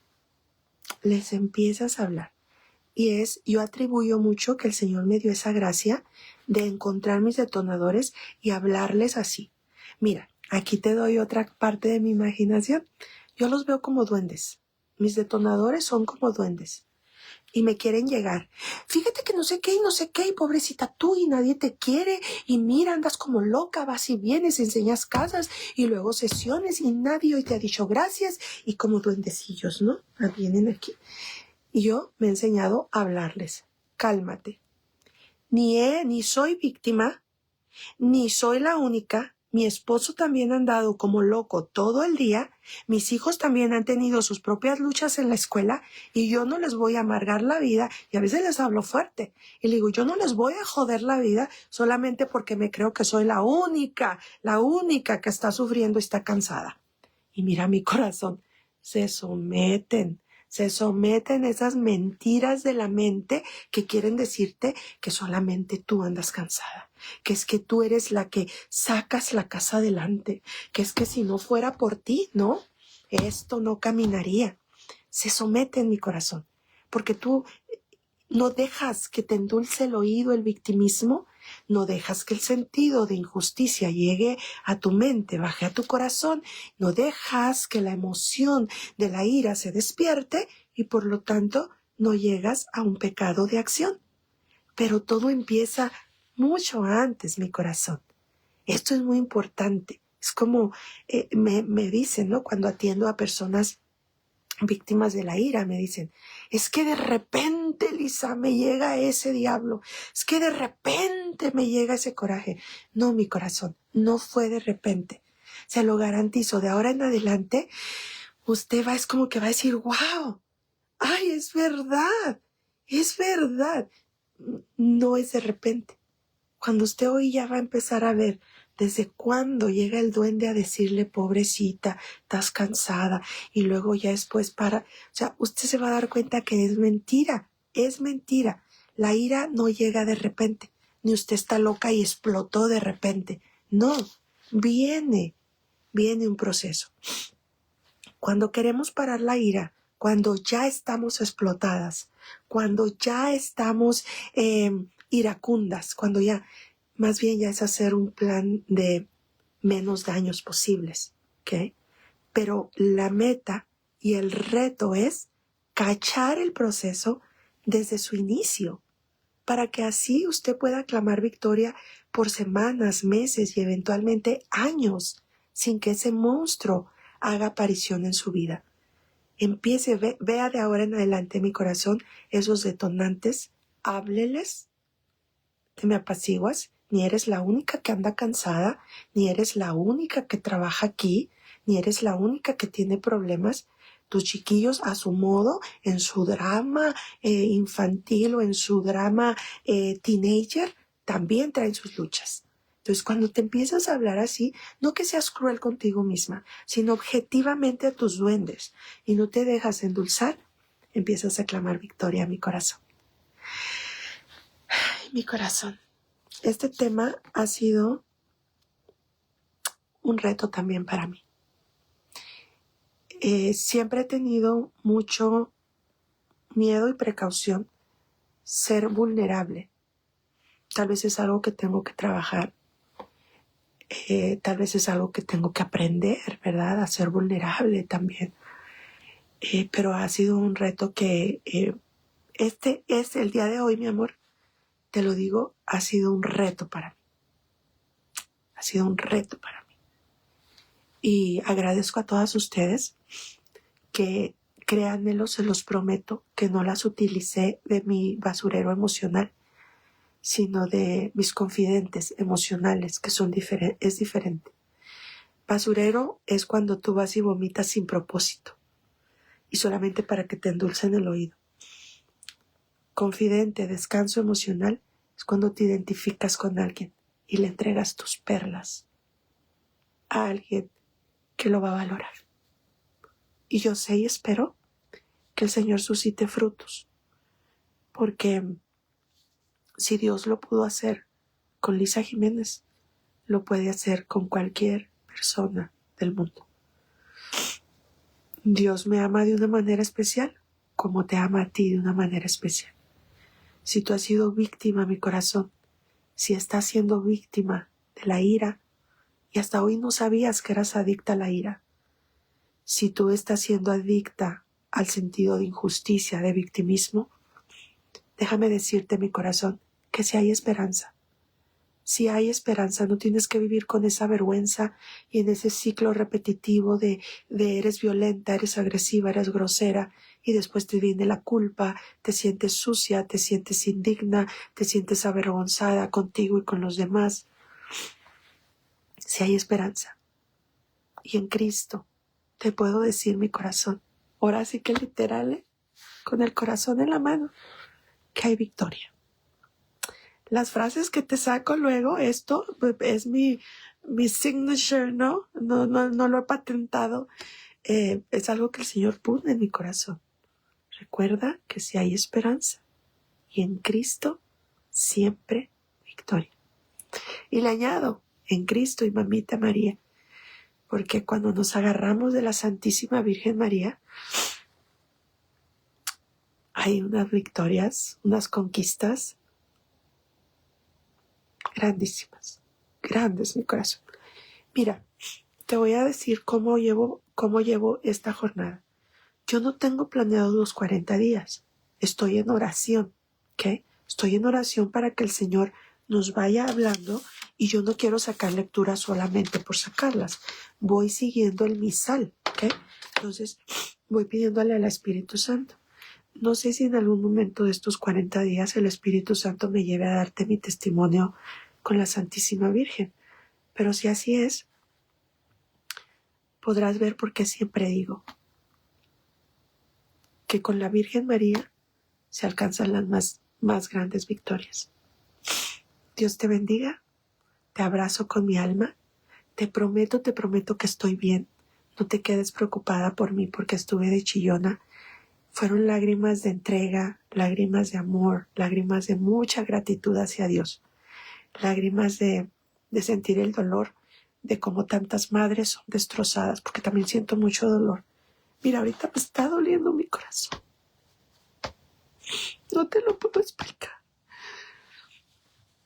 Y yo atribuyo mucho que el Señor me dio esa gracia de encontrar mis detonadores y hablarles así. Mira, aquí te doy otra parte de mi imaginación. Yo los veo como duendes. Mis detonadores son como duendes. Y me quieren llegar. Fíjate que no sé qué, y pobrecita tú, y nadie te quiere. Y mira, andas como loca, vas y vienes, enseñas casas, y luego sesiones, y nadie hoy te ha dicho gracias. Y como duendecillos, ¿no? Vienen aquí. Y yo me he enseñado a hablarles. Cálmate. Ni soy víctima, ni soy la única. Mi esposo también ha andado como loco todo el día. Mis hijos también han tenido sus propias luchas en la escuela y yo no les voy a amargar la vida. Y a veces les hablo fuerte. Y le digo, yo no les voy a joder la vida solamente porque me creo que soy la única que está sufriendo y está cansada. Y mira mi corazón, se someten a esas mentiras de la mente que quieren decirte que solamente tú andas cansada, que es que tú eres la que sacas la casa adelante, que es que si no fuera por ti, ¿no? Esto no caminaría. Se someten mi corazón, porque tú no dejas que te endulce el oído el victimismo, no dejas que el sentido de injusticia llegue a tu mente, baje a tu corazón, no dejas que la emoción de la ira se despierte y por lo tanto no llegas a un pecado de acción. Pero todo empieza mucho antes, mi corazón. Esto es muy importante. Es como me dicen, ¿no? Cuando atiendo a personas víctimas de la ira, me dicen, es que de repente, Lisa, me llega ese diablo, es que de repente me llega ese coraje. No, mi corazón, no fue de repente. Se lo garantizo, de ahora en adelante, usted es como que va a decir, wow, ay, es verdad. No es de repente. Cuando usted hoy ya va a empezar a ver desde cuándo llega el duende a decirle, pobrecita, estás cansada, y luego ya después o sea, usted se va a dar cuenta que es mentira. La ira no llega de repente, ni usted está loca y explotó de repente. No, viene un proceso. Cuando queremos parar la ira, cuando ya estamos explotadas, cuando ya estamos iracundas, cuando ya, más bien ya es hacer un plan de menos daños posibles, ¿ok? Pero la meta y el reto es cachar el proceso desde su inicio, para que así usted pueda clamar victoria por semanas, meses y eventualmente años, sin que ese monstruo haga aparición en su vida. Empiece, vea de ahora en adelante, mi corazón, esos detonantes, hábleles, te me apaciguas, ni eres la única que anda cansada, ni eres la única que trabaja aquí, ni eres la única que tiene problemas. Tus chiquillos a su modo, en su drama infantil o en su drama teenager, también traen sus luchas. Entonces, cuando te empiezas a hablar así, no que seas cruel contigo misma, sino objetivamente a tus duendes, y no te dejas endulzar, empiezas a clamar victoria a mi corazón. Ay, mi corazón. Este tema ha sido un reto también para mí. siempre he tenido mucho miedo y precaución, ser vulnerable. Tal vez es algo que tengo que trabajar. Tal vez es algo que tengo que aprender, ¿verdad? A ser vulnerable también. Pero ha sido un reto que este es el día de hoy, mi amor. Te lo digo, ha sido un reto para mí. Ha sido un reto para mí. Y agradezco a todas ustedes que, créanmelo, se los prometo, que no las utilicé de mi basurero emocional, sino de mis confidentes emocionales, que son es diferente. Basurero es cuando tú vas y vomitas sin propósito y solamente para que te endulcen el oído. Confidente, descanso emocional, es cuando te identificas con alguien y le entregas tus perlas a alguien que lo va a valorar. Y yo sé y espero que el Señor suscite frutos, porque si Dios lo pudo hacer con Lisa Jiménez, lo puede hacer con cualquier persona del mundo. Dios me ama de una manera especial, como te ama a ti de una manera especial. Si tú has sido víctima, mi corazón, si estás siendo víctima de la ira, y hasta hoy no sabías que eras adicta a la ira, si tú estás siendo adicta al sentido de injusticia, de victimismo, déjame decirte, mi corazón, que si hay esperanza. Si hay esperanza, no tienes que vivir con esa vergüenza y en ese ciclo repetitivo de eres violenta, eres agresiva, eres grosera y después te viene la culpa, te sientes sucia, te sientes indigna, te sientes avergonzada contigo y con los demás. Si hay esperanza. Y en Cristo te puedo decir, mi corazón, ahora sí que literal, con el corazón en la mano, que hay victoria. Las frases que te saco luego, esto es mi signature, ¿no? No lo he patentado. Es algo que el Señor puso en mi corazón. Recuerda que si hay esperanza y en Cristo siempre victoria. Y le añado, en Cristo y mamita María, porque cuando nos agarramos de la Santísima Virgen María, hay unas victorias, unas conquistas grandísimas, grandes, mi corazón. Mira, te voy a decir cómo llevo esta jornada. Yo no tengo planeado los 40 días. Estoy en oración, ¿ok? Estoy en oración para que el Señor nos vaya hablando y yo no quiero sacar lecturas solamente por sacarlas. Voy siguiendo el misal, ¿ok? Entonces, voy pidiéndole al Espíritu Santo. No sé si en algún momento de estos 40 días el Espíritu Santo me lleve a darte mi testimonio con la Santísima Virgen. Pero si así es, podrás ver por qué siempre digo que con la Virgen María se alcanzan las más grandes victorias. Dios te bendiga, te abrazo con mi alma, te prometo que estoy bien. No te quedes preocupada por mí porque estuve de chillona. Fueron lágrimas de entrega, lágrimas de amor, lágrimas de mucha gratitud hacia Dios, lágrimas de sentir el dolor de cómo tantas madres son destrozadas, porque también siento mucho dolor. Mira, ahorita me está doliendo mi corazón. No te lo puedo explicar.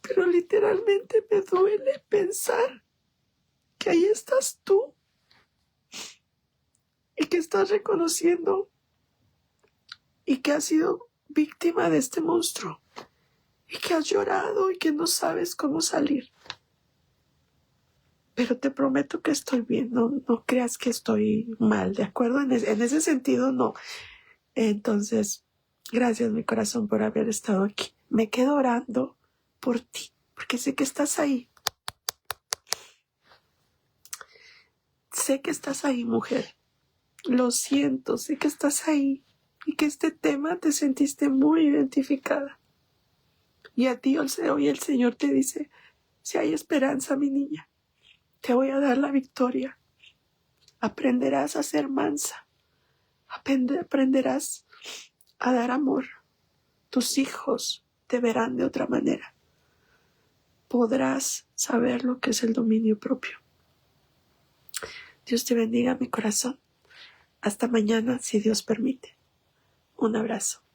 Pero literalmente me duele pensar que ahí estás tú y que estás reconociendo y que has sido víctima de este monstruo y que has llorado y que no sabes cómo salir. Pero te prometo que estoy bien, no creas que estoy mal, ¿de acuerdo? En ese sentido, no. Entonces, gracias, mi corazón, por haber estado aquí. Me quedo orando por ti, porque sé que estás ahí. Sé que estás ahí, mujer. Lo siento, sé que estás ahí y que este tema te sentiste muy identificada. Y a ti hoy el Señor te dice, si hay esperanza, mi niña, te voy a dar la victoria. Aprenderás a ser mansa. Aprenderás a dar amor. Tus hijos te verán de otra manera. Podrás saber lo que es el dominio propio. Dios te bendiga, mi corazón. Hasta mañana, si Dios permite. Un abrazo.